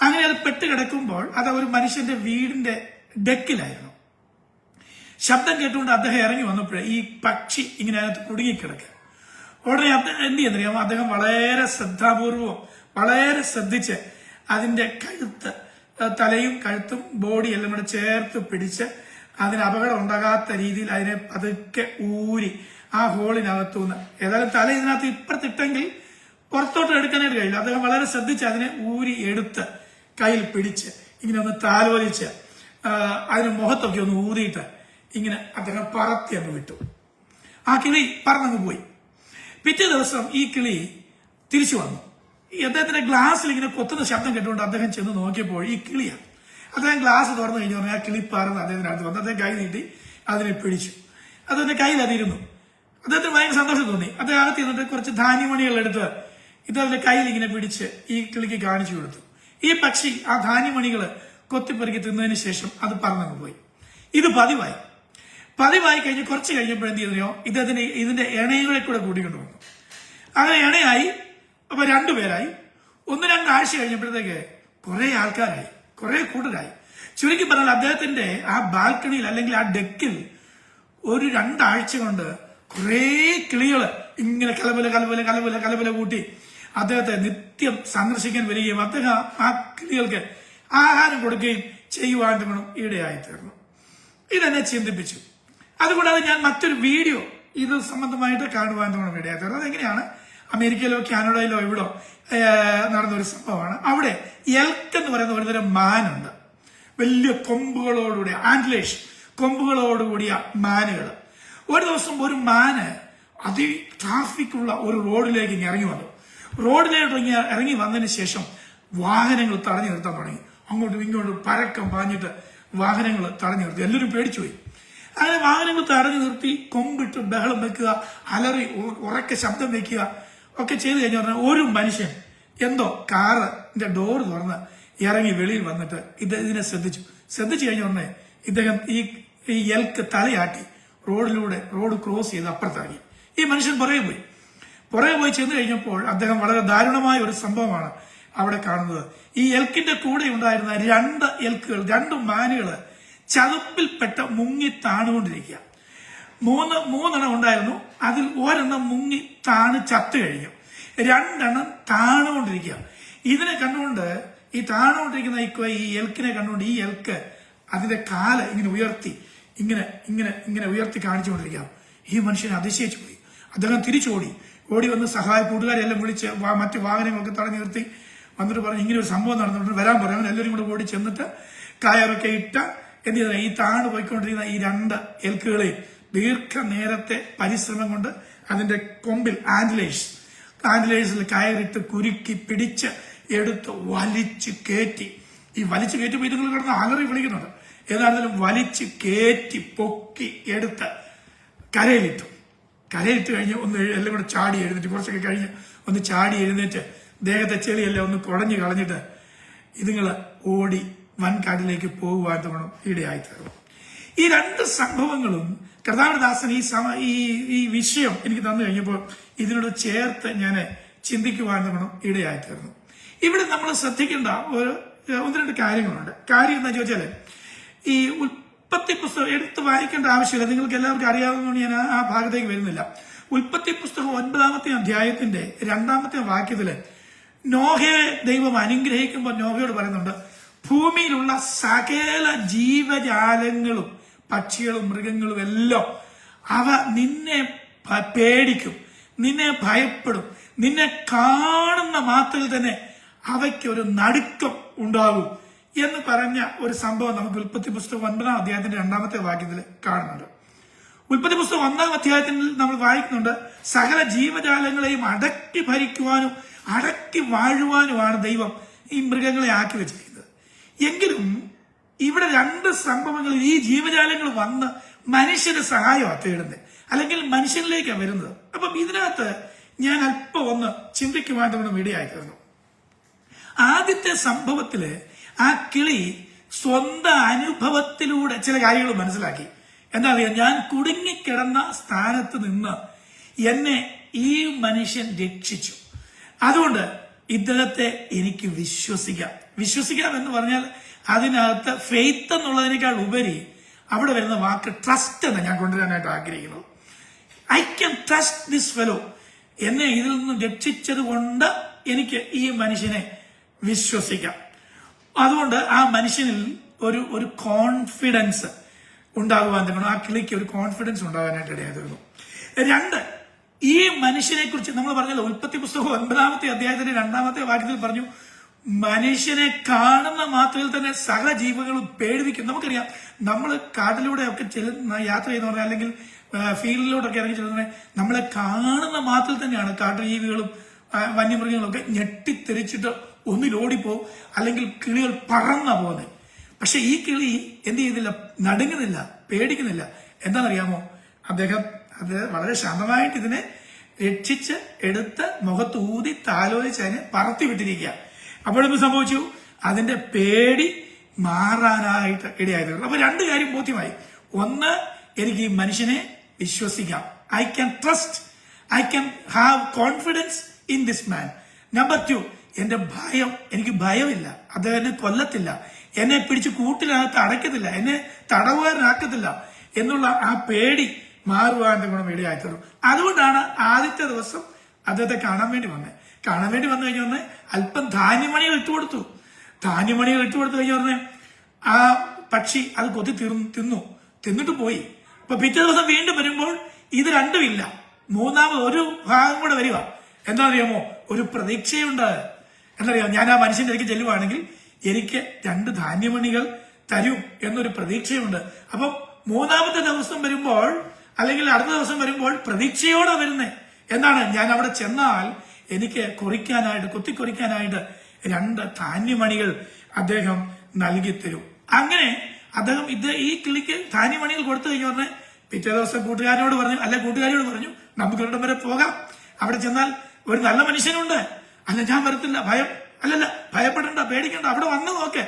അങ്ങനെ അത് പെട്ടുകിടക്കുമ്പോൾ അത് ഒരു മനുഷ്യന്റെ വീടിന്റെ ഡെക്കിലായിരുന്നു. ശബ്ദം കേട്ടുകൊണ്ട് അദ്ദേഹം ഇറങ്ങി വന്നപ്പോഴേ ഈ പക്ഷി ഇങ്ങനെ അതിനകത്ത് കുടുങ്ങിക്കിടക്കുക. ഉടനെ എന്ത് ചെയ്യുന്നറിയാമോ, അദ്ദേഹം വളരെ ശ്രദ്ധാപൂർവം വളരെ ശ്രദ്ധിച്ച് അതിന്റെ തലയും കഴുത്തും ബോഡി എല്ലാം കൂടെ ചേർത്ത് പിടിച്ച് അതിന് അപകടം ഉണ്ടാകാത്ത രീതിയിൽ അതിനെ പതുക്കെ ഊരി ആ ഹോളിനകത്തുനിന്ന്, ഏതായാലും തല ഇതിനകത്ത് ഇപ്പുറത്തിട്ടെങ്കിൽ പുറത്തോട്ട് എടുക്കാനായിട്ട് കഴിയില്ല, അദ്ദേഹം വളരെ ശ്രദ്ധിച്ച് അതിനെ ഊരി എടുത്ത് കയ്യിൽ പിടിച്ച് ഇങ്ങനെ ഒന്ന് താലോലിച്ച് അതിന് മുഖത്തൊക്കെ ഒന്ന് ഊതിയിട്ട് ഇങ്ങനെ അദ്ദേഹം പറത്തി അങ്ങ് വിട്ടു. ആ കിളി പറന്നങ്ങ് പോയി. പിറ്റേ ദിവസം ഈ കിളി തിരിച്ചു വന്നു. ഈ അദ്ദേഹത്തിന്റെ ഗ്ലാസ്സിൽ ഇങ്ങനെ കൊത്തുന്ന ശബ്ദം കേട്ടുകൊണ്ട് അദ്ദേഹം ചെന്ന് നോക്കിയപ്പോൾ ഈ കിളിയാണ്. അദ്ദേഹം ഗ്ലാസ് തുറന്നു കഴിഞ്ഞു പറഞ്ഞാൽ ആ കിളി പറന്ന് അദ്ദേഹത്തിന്റെ അടുത്ത് വന്നു. അദ്ദേഹം കൈ നീട്ടി അതിനെ പിടിച്ചു. അദ്ദേഹത്തിന്റെ കയ്യിൽ അതിരുന്നു. അദ്ദേഹത്തിന് ഭയങ്കര സന്തോഷം തോന്നി. അദ്ദേഹം അകത്ത് ചെന്നിട്ട് കുറച്ച് ധാന്യമണികൾ എടുത്ത് ഇദ്ദേഹത്തിന്റെ കയ്യിൽ ഇങ്ങനെ പിടിച്ച് ഈ കിളിക്ക് കാണിച്ചു കൊടുത്തു. ഈ പക്ഷി ആ ധാന്യമണികള് കൊത്തിപ്പെറുക്കി തിന്നതിന് ശേഷം അത് പറന്നങ്ങ് പോയി. ഇത് പതിവായി കഴിഞ്ഞ് കുറച്ച് കഴിഞ്ഞപ്പോൾ എന്ത് ചെയ്തോ, ഇതിന്റെ ഇണകളെ കൂടെ കൂട്ടിക്കൊണ്ടു വന്നു. അങ്ങനെ ഇണയായി. അപ്പൊ 2 പേരായി. 1-2 ആഴ്ച കഴിഞ്ഞപ്പോഴത്തേക്ക് കുറെ ആൾക്കാരായി, കുറെ കൂട്ടരായി. ചുരുക്കി പറഞ്ഞാൽ അദ്ദേഹത്തിന്റെ ആ ബാൽക്കണിയിൽ അല്ലെങ്കിൽ ആ ഡെക്കിൽ ഒരു 2 ആഴ്ച കൊണ്ട് കുറെ കിളികള് ഇങ്ങനെ കലബല കൂട്ടി അദ്ദേഹത്തെ നിത്യം സന്ദർശിക്കാൻ വരികയും അദ്ദേഹം ആ കിളികൾക്ക് ആഹാരം കൊടുക്കുകയും ചെയ്യുവാൻ ഇടയായി തീർന്നു. ഇതെന്നെ ചിന്തിപ്പിച്ചു. അതുകൂടാതെ ഞാൻ മറ്റൊരു വീഡിയോ ഇത് സംബന്ധമായിട്ട് കാണുവാൻ ഇടയായി തീർന്നു. അതെങ്ങനെയാണ്, അമേരിക്കയിലോ കാനഡയിലോ എവിടോ നടന്നൊരു സംഭവമാണ്. അവിടെ എൽക്ക് എന്ന് പറയുന്ന ഒരു തരം മാനുണ്ട്. വലിയ കൊമ്പുകളോടുകൂടിയ ആന്റ്ലേഷ് കൊമ്പുകളോടുകൂടിയ മാനുകൾ. ഒരു ദിവസം ഒരു മാന് ട്രാഫിക്കുള്ള ഒരു റോഡിലേക്ക് ഇറങ്ങി വന്നു. റോഡിലേക്ക് ഇറങ്ങി വന്നതിന് ശേഷം വാഹനങ്ങൾ തടഞ്ഞു നിർത്താൻ തുടങ്ങി. അങ്ങോട്ടും ഇങ്ങോട്ടും പരക്കം പാഞ്ഞിട്ട് വാഹനങ്ങൾ തടഞ്ഞു നിർത്തി. എല്ലാവരും പേടിച്ചുപോയി. അങ്ങനെ വാഹനങ്ങൾ തടഞ്ഞു നിർത്തി കൊമ്പിട്ട് ബഹളം വെക്കുക, അലറി ഉറക്കെ ശബ്ദം വെക്കുക ഒക്കെ ചെയ്ത് കഴിഞ്ഞു പറഞ്ഞാൽ ഒരു മനുഷ്യൻ എന്തോ കാറിന്റെ ഡോർ തുറന്ന് ഇറങ്ങി വെളിയിൽ വന്നിട്ട് ഇതിനെ ശ്രദ്ധിച്ചു കഴിഞ്ഞ ഉടനെ ഇദ്ദേഹം ഈ എൽക്ക് തലയാട്ടി റോഡ് ക്രോസ് ചെയ്ത് അപ്പുറത്താക്കി. ഈ മനുഷ്യൻ പുറകെ പോയി ചെന്ന് കഴിഞ്ഞപ്പോൾ അദ്ദേഹം വളരെ ദാരുണമായ ഒരു സംഭവമാണ് അവിടെ കാണുന്നത്. ഈ എൽക്കിന്റെ കൂടെ ഉണ്ടായിരുന്ന 2 എൽക്കുകൾ, 2 മാനുകള് ചതുപ്പിൽപ്പെട്ട മുങ്ങി താണുകൊണ്ടിരിക്കുക. 3 ഉണ്ടായിരുന്നു. അതിൽ 1 മുങ്ങി ചത്തു കഴിഞ്ഞു. 2 താണുകൊണ്ടിരിക്കുക. ഇതിനെ കണ്ടുകൊണ്ട് ഈ താണുകൊണ്ടിരിക്കുന്ന ഈ എൽക്കിനെ കണ്ടുകൊണ്ട് ഈ എൽക്ക് അതിന്റെ കാല് ഇങ്ങനെ ഉയർത്തി കാണിച്ചുകൊണ്ടിരിക്കുക. ഈ മനുഷ്യനെ അതിശയിച്ചു പോയി. അദ്ദേഹം ഓടി വന്ന് കൂട്ടുകാരെല്ലാം വിളിച്ച് മറ്റു വാഹനങ്ങളൊക്കെ തടഞ്ഞു നിർത്തി വന്നിട്ട് പറഞ്ഞു ഇങ്ങനെ ഒരു സംഭവം നടന്നിട്ടുണ്ട്, വരാൻ പറയാം. എല്ലാവരും കൂടെ ഓടി ചെന്നിട്ട് കയറൊക്കെ ഇട്ട എന്ത് ചെയ്ത ഈ താണു പോയിക്കൊണ്ടിരിക്കുന്ന ഈ 2 എൽക്കുകളെയും ദീർഘനേരത്തെ പരിശ്രമം കൊണ്ട് അതിന്റെ കൊമ്പിൽ ആന്റിലേഴ്സിൽ കയറിട്ട് കുരുക്കി പിടിച്ച് എടുത്ത് വലിച്ച് കയറ്റി ഈ വലിച്ചു കയറ്റുമ്പോൾ ഇതുങ്ങൾ കിടന്ന് അലറി വിളിക്കുന്നുണ്ട്. ഏതാണെങ്കിലും വലിച്ച് കയറ്റി പൊക്കി എടുത്ത് കരയിലിട്ട് കഴിഞ്ഞ് ഒന്ന് എല്ലാം കൂടെ ചാടി എഴുന്നേറ്റ്, കുറച്ചൊക്കെ കഴിഞ്ഞ് ഒന്ന് ചാടി എഴുന്നേറ്റ് ദേഹത്തെ ചെളിയെല്ലാം ഒന്ന് കുടഞ്ഞു കളഞ്ഞിട്ട് ഇതുങ്ങൾ ഓടി വൻകാട്ടിലേക്ക് പോകുവാൻ തോന്നും ഇടയായിത്തീർന്നു. ഈ രണ്ട് സംഭവങ്ങളും കർത്താവിന്റെ ഈ വിഷയം എനിക്ക് തന്നു കഴിഞ്ഞപ്പോൾ ഇതിനോട് ചേർത്ത് ഞാൻ ചിന്തിക്കുവാൻ തോന്നും ഇടയായിത്തീർന്നു. ഇവിടെ നമ്മൾ ശ്രദ്ധിക്കേണ്ട ഒന്ന് രണ്ട് കാര്യങ്ങളുണ്ട്. കാര്യം എന്താ ചോദിച്ചാല്, ഈ ഉൽപ്പത്തി പുസ്തകം എടുത്ത് വായിക്കേണ്ട ആവശ്യമില്ല, നിങ്ങൾക്ക് എല്ലാവർക്കും അറിയാവുന്നതുകൊണ്ട് ഞാൻ ആ ഭാഗത്തേക്ക് വരുന്നില്ല. ഉൽപ്പത്തി പുസ്തകം 9-ാമത്തെ അധ്യായത്തിന്റെ 2-ാമത്തെ വാക്യത്തില് നോഹയെ ദൈവം അനുഗ്രഹിക്കുമ്പോൾ നോഹയോട് പറയുന്നുണ്ട്, ഭൂമിയിലുള്ള സകല ജീവജാലങ്ങളും പക്ഷികളും മൃഗങ്ങളും എല്ലാം അവ നിന്നെ പേടിക്കും, നിന്നെ ഭയപ്പെടും, നിന്നെ കാണുന്ന മാത്രയിൽ തന്നെ അവയ്ക്ക് ഒരു നടുക്കം ഉണ്ടാകും എന്ന് പറഞ്ഞ ഒരു സംഭവം നമുക്ക് ഉൽപ്പത്തി പുസ്തകം 9-ാം അധ്യായത്തിന്റെ 2-ാമത്തെ വാക്യത്തിൽ കാണുന്നുണ്ട്. ഉൽപ്പത്തി പുസ്തകം 1-ാം അധ്യായത്തിൽ നമ്മൾ വായിക്കുന്നുണ്ട്, സകല ജീവജാലങ്ങളെയും അടക്കി ഭരിക്കുവാനും അടക്കി വാഴുവാനുമാണ് ദൈവം ഈ മൃഗങ്ങളെ ആക്കി വെച്ചിരിക്കുന്നത്. എങ്കിലും ഇവിടെ രണ്ട് സംഭവങ്ങളിൽ ഈ ജീവജാലങ്ങൾ വന്ന് മനുഷ്യന്റെ സഹായമാണ് തേടുന്നത്, അല്ലെങ്കിൽ മനുഷ്യനിലേക്കാണ് വരുന്നത്. അപ്പം ഇതിനകത്ത് ഞാൻ അല്പം ഒന്ന് ചിന്തിക്കുവാൻ നമ്മൾ ഇടയായി തീർന്നു. ആദ്യത്തെ സംഭവത്തില് ആ കിളി സ്വന്തം അനുഭവത്തിലൂടെ ചില കാര്യങ്ങൾ മനസ്സിലാക്കി. എന്താ പറയുക, ഞാൻ കുടുങ്ങിക്കിടന്ന സ്ഥാനത്ത് നിന്ന് എന്നെ ഈ മനുഷ്യൻ രക്ഷിച്ചു, അതുകൊണ്ട് ഇദ്ദേഹത്തെ എനിക്ക് വിശ്വസിക്കാം എന്ന് പറഞ്ഞാൽ അതിനകത്ത് ഫെയ്ത്ത് എന്നുള്ളതിനേക്കാൾ ഉപരി അവിടെ വരുന്ന വാക്ക് ട്രസ്റ്റ് എന്ന് ഞാൻ കൊണ്ടുവരാനായിട്ട് ആഗ്രഹിക്കുന്നു. I can trust this fellow, എന്നെ ഇതിൽ നിന്ന് രക്ഷിച്ചത് കൊണ്ട് എനിക്ക് ഈ മനുഷ്യനെ വിശ്വസിക്കാം. അതുകൊണ്ട് ആ മനുഷ്യനിൽ ഒരു കോൺഫിഡൻസ് ഉണ്ടാകുവാൻ തുടങ്ങണം. ആ കിളിക്ക് ഒരു കോൺഫിഡൻസ് ഉണ്ടാകാനായിട്ട് ഇടയായിരുന്നു. രണ്ട്, ഈ മനുഷ്യനെ കുറിച്ച് നമ്മൾ പറഞ്ഞല്ലോ, ഉൽപ്പത്തി പുസ്തകം 9-ാമത്തെ അധ്യായത്തിന്റെ 2-ാമത്തെ വാക്യത്തിൽ പറഞ്ഞു, മനുഷ്യനെ കാണുന്ന മാത്രയിൽ തന്നെ സകല ജീവകളും പേടിപ്പിക്കും. നമുക്കറിയാം, നമ്മൾ കാട്ടിലൂടെ ഒക്കെ യാത്ര ചെയ്യുന്ന പറഞ്ഞാൽ, അല്ലെങ്കിൽ ഫീൽഡിലൂടെയൊക്കെ ഇറങ്ങി ചെല്ലുന്ന നമ്മളെ കാണുന്ന മാത്രയിൽ തന്നെയാണ് കാട്ടുജീവികളും വന്യമൃഗങ്ങളും ഒക്കെ ഞെട്ടിത്തെറിച്ചിട്ട് ഒന്നിലോടിപ്പോവും, അല്ലെങ്കിൽ കിളികൾ പറന്ന പോകുന്നത്. പക്ഷെ ഈ കിളി എന്ത് ചെയ്യുന്നില്ല, നടുങ്ങുന്നില്ല, പേടിക്കുന്നില്ല. എന്താണെന്നറിയാമോ, അത് വളരെ ശാന്തമായിട്ട് ഇതിനെ രക്ഷിച്ച് എടുത്ത് മുഖത്ത് ഊതി താലോലിച്ച് അതിനെ പറത്തി വിട്ടിരിക്കുക. അപ്പോഴെന്ത് സംഭവിച്ചു, അതിന്റെ പേടി മാറാനായിട്ട് ഇടയായിരുന്നു. അപ്പൊ രണ്ട് കാര്യം ബോധ്യമായി. ഒന്ന്, എനിക്ക് ഈ മനുഷ്യനെ വിശ്വസിക്കാം, I can trust, I can have confidence in this man. Number 2, എനിക്ക് ഭയമില്ല, അദ്ദേഹം എന്നെ കൊല്ലത്തില്ല, എന്നെ പിടിച്ച് കൂട്ടിനകത്ത് അടയ്ക്കത്തില്ല, എന്നെ തടവുകാരനാക്കത്തില്ല എന്നുള്ള ആ പേടി മാറുവാന്റെ ഗുണം ഇടയായിത്തീർന്നു. അതുകൊണ്ടാണ് ആദ്യത്തെ ദിവസം അദ്ദേഹത്തെ കാണാൻ വേണ്ടി വന്നു കഴിഞ്ഞ അല്പം ധാന്യമണികൾ ഇട്ടുകൊടുത്തു കഴിഞ്ഞ ആ പക്ഷി അത് കൊത്തി തിന്നിട്ട് പോയി. അപ്പൊ പിറ്റേ ദിവസം വീണ്ടും വരുമ്പോൾ ഇത് രണ്ടുമില്ല, മൂന്നാമത് ഒരു ഭാഗം കൂടെ വരിക. എന്താ അറിയാമോ, ഒരു പ്രതീക്ഷയുണ്ട്. എന്നറിയാമോ, ഞാൻ ആ മനുഷ്യന്റെ അടുത്ത് ചെല്ലുവാണെങ്കിൽ എനിക്ക് 2 ധാന്യമണികൾ തരും എന്നൊരു പ്രതീക്ഷയുണ്ട്. അപ്പം മൂന്നാമത്തെ ദിവസം വരുമ്പോൾ, അല്ലെങ്കിൽ അടുത്ത ദിവസം വരുമ്പോൾ പ്രതീക്ഷയോടെ വരുന്നേ. എന്താണ്, ഞാൻ അവിടെ ചെന്നാൽ എനിക്ക് കൊത്തിക്കൊറിക്കാനായിട്ട് 2 ധാന്യമണികൾ അദ്ദേഹം നൽകി തരും. അങ്ങനെ അദ്ദേഹം ഈ കിളിക്ക് ധാന്യമണികൾ കൊടുത്തു കഴിഞ്ഞു പറഞ്ഞ് പിറ്റേ ദിവസം കൂട്ടുകാരിയോട് പറഞ്ഞു, നമുക്ക് ഇവിടം വരെ പോകാം, അവിടെ ചെന്നാൽ ഒരു നല്ല മനുഷ്യനുണ്ട്. അല്ല, ഞാൻ വരത്തില്ല, ഭയപ്പെടണ്ട, പേടിക്കണ്ട, അവിടെ വന്ന് നോക്ക്,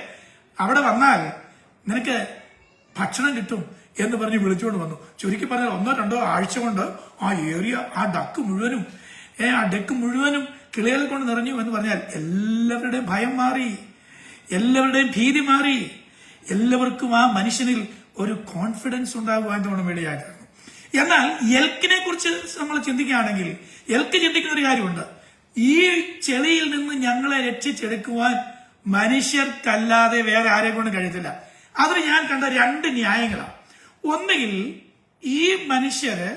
അവിടെ വന്നാൽ നിനക്ക് ഭക്ഷണം കിട്ടും എന്ന് പറഞ്ഞ് വിളിച്ചുകൊണ്ട് വന്നു. ചുരുക്കി പറഞ്ഞാൽ 1-2 ആഴ്ച കൊണ്ട് ആ ഏരിയ, ആ ഡെക്ക് മുഴുവനും കിളികൾ കൊണ്ട് നിറഞ്ഞു എന്ന് പറഞ്ഞാൽ എല്ലാവരുടെയും ഭയം മാറി, എല്ലാവരുടെയും ഭീതി മാറി, എല്ലാവർക്കും ആ മനുഷ്യനിൽ ഒരു കോൺഫിഡൻസ് ഉണ്ടാകുവാൻ തോന്നും ഇടയായിരുന്നു. എന്നാൽ എൽക്കിനെ കുറിച്ച് നമ്മൾ ചിന്തിക്കുകയാണെങ്കിൽ, എൽക്ക് ചിന്തിക്കുന്ന ഒരു കാര്യമുണ്ട്, ഈ ചെളിയിൽ നിന്ന് ഞങ്ങളെ രക്ഷിച്ചെടുക്കുവാൻ മനുഷ്യർക്കല്ലാതെ വേറെ ആരെ കൊണ്ടും കഴിയത്തില്ല. അതിന് ഞാൻ കണ്ട 2 ന്യായങ്ങളാണ്. ഒന്നുകിൽ ഈ മനുഷ്യര്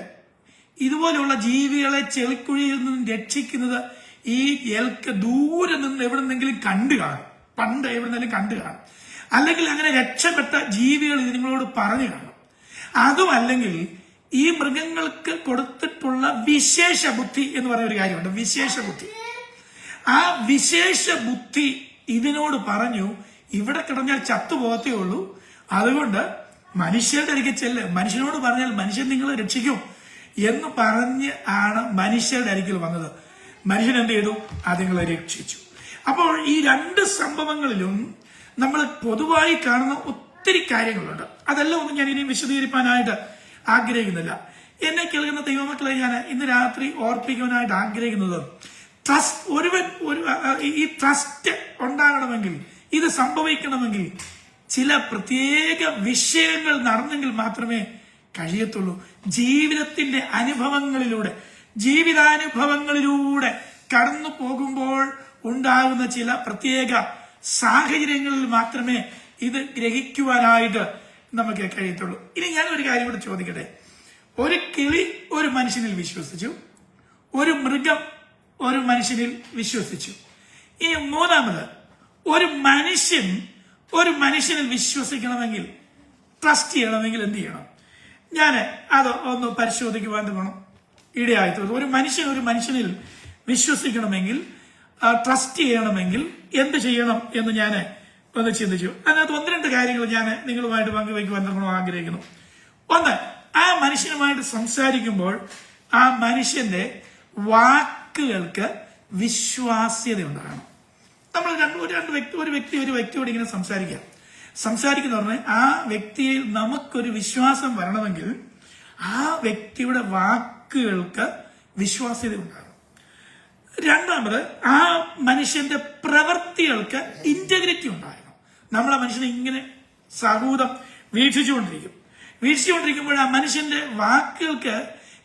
ഇതുപോലെയുള്ള ജീവികളെ ചെളിക്കുഴിയിൽ നിന്ന് രക്ഷിക്കുന്നത് ഈ എൽക്ക് ദൂരെ നിന്ന് എവിടെന്നെങ്കിലും കണ്ടു കാണും, പണ്ട് എവിടെന്നെങ്കിലും കണ്ടു കാണും, അല്ലെങ്കിൽ അങ്ങനെ രക്ഷപ്പെട്ട ജീവികൾ ഇതിനോട് പറഞ്ഞു കാണും. അതുമല്ലെങ്കിൽ ഈ മൃഗങ്ങൾക്ക് കൊടുത്തിട്ടുള്ള വിശേഷ ബുദ്ധി എന്ന് പറയുന്ന ഒരു കാര്യമുണ്ട്, വിശേഷ ബുദ്ധി. ആ വിശേഷ ബുദ്ധി ഇതിനോട് പറഞ്ഞു, ഇവിടെ കിടന്നാൽ ചത്തുപോകത്തേ ഉള്ളൂ. അതുകൊണ്ട് മനുഷ്യരുടെ അടുക്കൽ ചെല്ല്, മനുഷ്യനോട് പറഞ്ഞാൽ മനുഷ്യൻ നിങ്ങളെ രക്ഷിക്കും എന്ന് പറഞ്ഞ് ആണ് മനുഷ്യരുടെ അടുക്കൽ വന്നത്. മനുഷ്യൻ എന്ത് ചെയ്തു? അതുങ്ങളെ രക്ഷിച്ചു. അപ്പോൾ ഈ രണ്ട് സംഭവങ്ങളിലും നമ്മൾ പൊതുവായി കാണുന്ന ഒത്തിരി കാര്യങ്ങളുണ്ട്. അതെല്ലാം ഒന്നും ഞാൻ ഇനി വിശദീകരിക്കാനായിട്ട് ആഗ്രഹിക്കുന്നില്ല. എന്നെ കേൾക്കുന്ന ദൈവമക്കളെ ഞാൻ ഇന്ന് രാത്രി ഓർപ്പിക്കുവാനായിട്ട് ആഗ്രഹിക്കുന്നത്, ഈ ട്രസ്റ്റ് ഉണ്ടാകണമെങ്കിൽ, ഇത് സംഭവിക്കണമെങ്കിൽ ചില പ്രത്യേക വിഷയങ്ങൾ നടന്നെങ്കിൽ മാത്രമേ കഴിയത്തുള്ളൂ. ജീവിതത്തിന്റെ ജീവിതാനുഭവങ്ങളിലൂടെ കടന്നു പോകുമ്പോൾ ഉണ്ടാകുന്ന ചില പ്രത്യേക സാഹചര്യങ്ങളിൽ മാത്രമേ ഇത് ഗ്രഹിക്കുവാനായിട്ട് നമുക്ക് കഴിയത്തുള്ളൂ. ഇനി ഞാൻ ഒരു കാര്യം കൂടെ ചോദിക്കട്ടെ. ഒരു കിളി ഒരു മനുഷ്യനിൽ വിശ്വസിച്ചു, ഒരു മൃഗം ഒരു മനുഷ്യനിൽ വിശ്വസിച്ചു. ഇനി മൂന്നാമത് ഒരു മനുഷ്യനിൽ വിശ്വസിക്കണമെങ്കിൽ, ട്രസ്റ്റ് ചെയ്യണമെങ്കിൽ എന്ത് ചെയ്യണം? ഞാൻ അത് ഒന്ന് പരിശോധിക്കുവാൻ വേണം ഇടയായിത്തീർന്നു. ഒരു മനുഷ്യനിൽ വിശ്വസിക്കണമെങ്കിൽ, ട്രസ്റ്റ് ചെയ്യണമെങ്കിൽ എന്ത് ചെയ്യണം എന്ന് ഞാൻ ഒന്ന് ചിന്തിച്ചു. അതിനകത്ത് ഒന്ന് രണ്ട് കാര്യങ്ങൾ ഞാൻ നിങ്ങളുമായിട്ട് പങ്കുവയ്ക്കുവാൻ നമ്മൾ ആഗ്രഹിക്കുന്നു. ഒന്ന്, ആ മനുഷ്യനുമായിട്ട് സംസാരിക്കുമ്പോൾ ആ മനുഷ്യന്റെ വാക്കുകൾക്ക് വിശ്വാസ്യത ഉണ്ടാകണം. നമ്മൾ ഒരു വ്യക്തിയോട് ഇങ്ങനെ സംസാരിക്കുന്ന പറഞ്ഞാൽ ആ വ്യക്തിയിൽ നമുക്കൊരു വിശ്വാസം വരണമെങ്കിൽ ആ വ്യക്തിയുടെ വാക്കുകൾക്ക് വിശ്വാസ്യത ഉണ്ടാകണം. രണ്ടാമത്, ആ മനുഷ്യന്റെ പ്രവൃത്തികൾക്ക് ഇന്റഗ്രിറ്റി ഉണ്ടാകണം. നമ്മൾ ആ മനുഷ്യനെ ഇങ്ങനെ സഹൂതം വീക്ഷിച്ചുകൊണ്ടിരിക്കുമ്പോൾ ആ മനുഷ്യന്റെ വാക്കുകൾക്ക്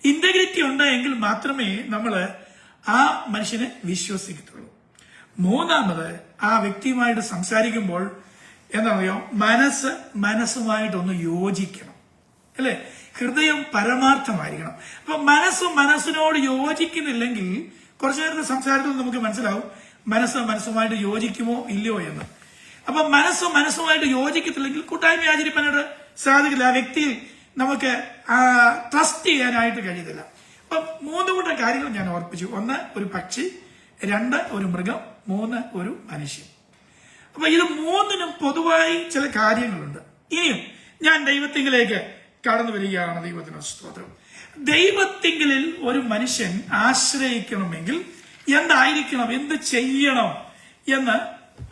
ഇന്റഗ്രിറ്റി ഉണ്ടായെങ്കിൽ മാത്രമേ നമ്മൾ ആ മനുഷ്യനെ വിശ്വസിക്കത്തുള്ളൂ. മൂന്നാമത്, ആ വ്യക്തിയുമായിട്ട് സംസാരിക്കുമ്പോൾ എന്താ പറയുക, മനസ്സുമായിട്ടൊന്ന് യോജിക്കണം, അല്ലെ? ഹൃദയം പരമാർത്ഥമായിരിക്കണം. അപ്പൊ മനസ്സിനോട് യോജിക്കുന്നില്ലെങ്കിൽ കുറച്ചു നേരത്തെ സംസാരത്തിൽ നമുക്ക് മനസ്സിലാവും മനസ്സുമായിട്ട് യോജിക്കുമോ ഇല്ലയോ എന്ന്. അപ്പൊ മനസ്സുമായിട്ട് യോജിക്കത്തില്ലെങ്കിൽ കൂട്ടായ്മ ആചരിക്കാനായിട്ട് സാധിക്കില്ല. ആ വ്യക്തിയിൽ നമുക്ക് ട്രസ്റ്റ് ചെയ്യാനായിട്ട് കഴിയത്തില്ല. അപ്പൊ മൂന്ന് കൂട്ടം കാര്യങ്ങൾ ഞാൻ ഓർപ്പിച്ചു. ഒന്ന്, ഒരു പക്ഷി; രണ്ട്, ഒരു മൃഗം; മൂന്ന്, ഒരു മനുഷ്യൻ. അപ്പൊ ഇത് മൂന്നിനും പൊതുവായി ചില കാര്യങ്ങളുണ്ട്. ഇനിയും ഞാൻ ദൈവത്തിങ്കിലേക്ക് കടന്നു വരികയാണ്. ദൈവത്തിന് സ്തോത്രം. ദൈവത്തിങ്കിൽ ഒരു മനുഷ്യൻ ആശ്രയിക്കണമെങ്കിൽ എന്തായിരിക്കണം, എന്ത് ചെയ്യണം എന്ന്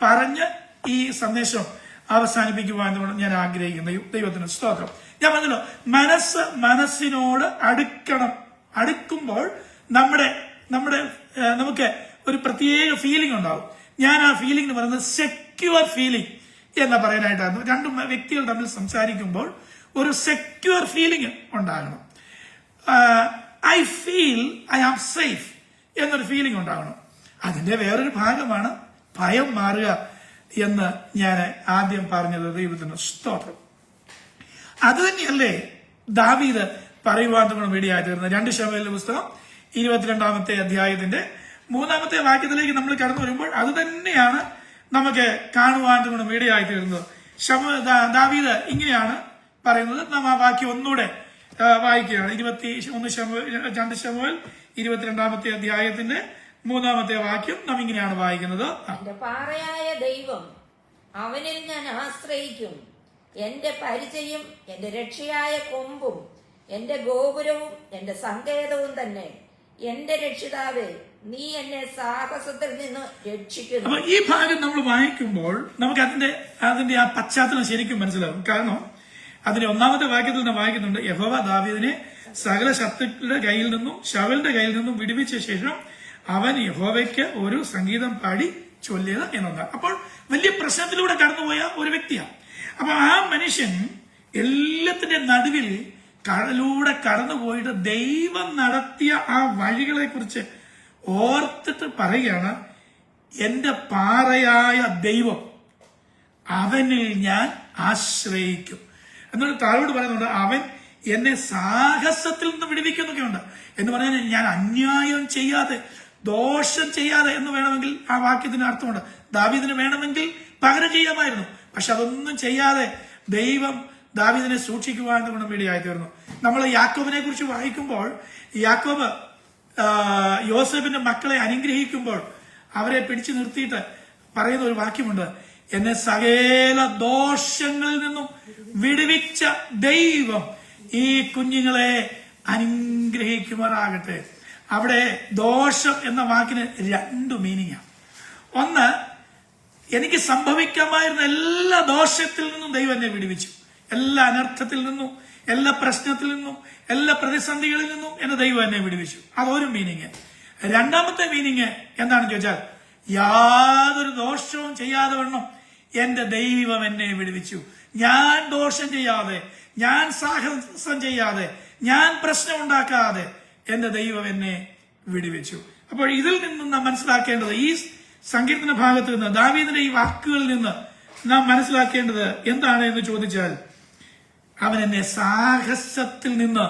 പറഞ്ഞ് ഈ സന്ദേശം അവസാനിപ്പിക്കുവാൻ ഞാൻ ആഗ്രഹിക്കുന്നു. ദൈവത്തിന് സ്തോത്രം. ഞാൻ പറഞ്ഞല്ലോ, മനസ്സിനോട് അടുക്കുമ്പോൾ നമുക്ക് ഒരു പ്രത്യേക ഫീലിംഗ് ഉണ്ടാവും. ഞാൻ ആ ഫീലിംഗ് എന്ന് പറയുന്നത് സെക്യൂർ ഫീലിംഗ് എന്ന് പറയാനായിട്ടായിരുന്നു. രണ്ട് വ്യക്തികൾ തമ്മിൽ സംസാരിക്കുമ്പോൾ ഒരു സെക്യൂർ ഫീലിംഗ് ഉണ്ടാകണം. I feel I am safe എന്നൊരു ഫീലിംഗ് ഉണ്ടാകണം. അതിന്റെ വേറൊരു ഭാഗമാണ് ഭയം മാറുക എന്ന് ഞാൻ ആദ്യം പറഞ്ഞത്. ദൈവത്തിന് സ്തോത്രം. അത് തന്നെയല്ലേ ദാവീദ് പറയുവാൻ നമ്മൾ വേണ്ടിയായി തീർന്നത്. 2 ശമൂവേലിന്റെ പുസ്തകം 22-ാമത്തെ അധ്യായത്തിന്റെ 3-ാമത്തെ വാക്യത്തിലേക്ക് നമ്മൾ കടന്നു വരുമ്പോൾ അത് തന്നെയാണ് നമുക്ക് കാണുവാൻ നമ്മൾ വേണ്ടിയായി തീർന്നത്. ദാവീദ് ഇങ്ങനെയാണ് പറയുന്നത്. നാം ആ വാക്യം ഒന്നുകൂടെ വായിക്കുകയാണ്. 2 ശമൂവേൽ 22-ാമത്തെ അധ്യായത്തിന്റെ 3-ാമത്തെ വാക്യം നാം ഇങ്ങനെയാണ് വായിക്കുന്നത്. എന്റെ പാറയായ ദൈവം, അവനിൽ ഞാൻ ആശ്രയിക്കും. എന്റെ പരിചയം, എന്റെ രക്ഷയായ കൊമ്പും, എന്റെ ഗോപുരവും, എന്റെ സങ്കേതവും തന്നെ. എന്റെ രക്ഷിതാവേ, നീ എന്നെ സാഹസത്തിൽ നിന്ന് രക്ഷിക്കുന്നു. അപ്പൊ ഈ ഭാഗം നമ്മൾ വായിക്കുമ്പോൾ നമുക്ക് അതിന്റെ ആ പശ്ചാത്തലം ശരിക്കും മനസ്സിലാവും. കാരണം അതിന്റെ 1-ാമത്തെ വാക്യത്തിൽ നിന്ന് വായിക്കുന്നുണ്ട്, യഹോവ ദാവീദിനെ സകല ശത്രുക്കളുടെ കയ്യിൽ നിന്നും ശൗലിന്റെ കയ്യിൽ നിന്നും വിടുവിച്ച ശേഷം അവൻ യഹോവയ്ക്ക് ഒരു സംഗീതം പാടി ചൊല്ലിയത് എന്നൊന്നാണ്. അപ്പോൾ വലിയ പ്രശ്നത്തിലൂടെ കടന്നുപോയ ഒരു വ്യക്തിയാണ്. അപ്പൊ ആ മനുഷ്യൻ എല്ലാത്തിന്റെ നടുവിൽ കടലൂടെ കടന്നുപോയിട്ട് ദൈവം നടത്തിയ ആ വഴികളെ കുറിച്ച് ഓർത്തിട്ട് പറയുകയാണ്, എന്റെ പാറയായ ദൈവം, അവനിൽ ഞാൻ ആശ്രയിക്കും. എന്നിട്ട് താഴോട്ട് പറയുന്നുണ്ട്, അവൻ എന്നെ സാഹസത്തിൽ നിന്ന് വിടുവിക്കുന്നൊക്കെ ഉണ്ട് എന്ന് പറഞ്ഞാൽ ഞാൻ അന്യായം ചെയ്യാതെ, ദോഷം ചെയ്യാതെ എന്ന് വേണമെങ്കിൽ ആ വാക്യത്തിന് അർത്ഥമുണ്ട്. ദാവീദിന് വേണമെങ്കിൽ പകരം ചെയ്യാമായിരുന്നു. പക്ഷെ അതൊന്നും ചെയ്യാതെ ദൈവം ദാവീദിനെ സൂക്ഷിക്കുവാൻ ഗുണം വേണ്ടിയായി തീർന്നു. നമ്മൾ യാക്കോബിനെ കുറിച്ച് വായിക്കുമ്പോൾ, യാക്കോബ് യോസേഫിന്റെ മക്കളെ അനുഗ്രഹിക്കുമ്പോൾ അവരെ പിടിച്ചു നിർത്തിയിട്ട് പറയുന്ന ഒരു വാക്യമുണ്ട്, എന്നെ സകല ദോഷങ്ങളിൽ നിന്നും വിടുവിച്ച ദൈവം ഈ കുഞ്ഞുങ്ങളെ അനുഗ്രഹിക്കുമാറാകട്ടെ. അവിടെ ദോഷം എന്ന വാക്കിന് 2 മീനിങ്ങാണ്. ഒന്ന്, എനിക്ക് സംഭവിക്കാമായിരുന്ന എല്ലാ ദോഷത്തിൽ നിന്നും ദൈവം എന്നെ വിടുവിച്ചു. എല്ലാ അനർത്ഥത്തിൽ നിന്നും, എല്ലാ പ്രശ്നത്തിൽ നിന്നും, എല്ലാ പ്രതിസന്ധികളിൽ നിന്നും എന്നെ ദൈവം എന്നെ വിടുവിച്ചു. അതൊരു മീനിങ്. രണ്ടാമത്തെ മീനിങ് എന്താണെന്ന് ചോദിച്ചാൽ, യാതൊരു ദോഷവും ചെയ്യാതെ വണ്ണം എന്റെ ദൈവം എന്നെ വിടുവിച്ചു. ഞാൻ ദോഷം ചെയ്യാതെ, ഞാൻ സാഹസം ചെയ്യാതെ, ഞാൻ പ്രശ്നം ഉണ്ടാക്കാതെ എന്റെ ദൈവം എന്നെ വിടുവിച്ചു. അപ്പോൾ ഇതിൽ നിന്നും നാം മനസ്സിലാക്കേണ്ടത്, ഈ സങ്കീർത്തന ഭാഗത്ത് നിന്ന്, ദാവീദിന്റെ ഈ വാക്കുകളിൽ നിന്ന് നാം മനസ്സിലാക്കേണ്ടത് എന്താണ് എന്ന് ചോദിച്ചാൽ, അവൻ എന്നെ സാഹസത്തിൽ നിന്ന്,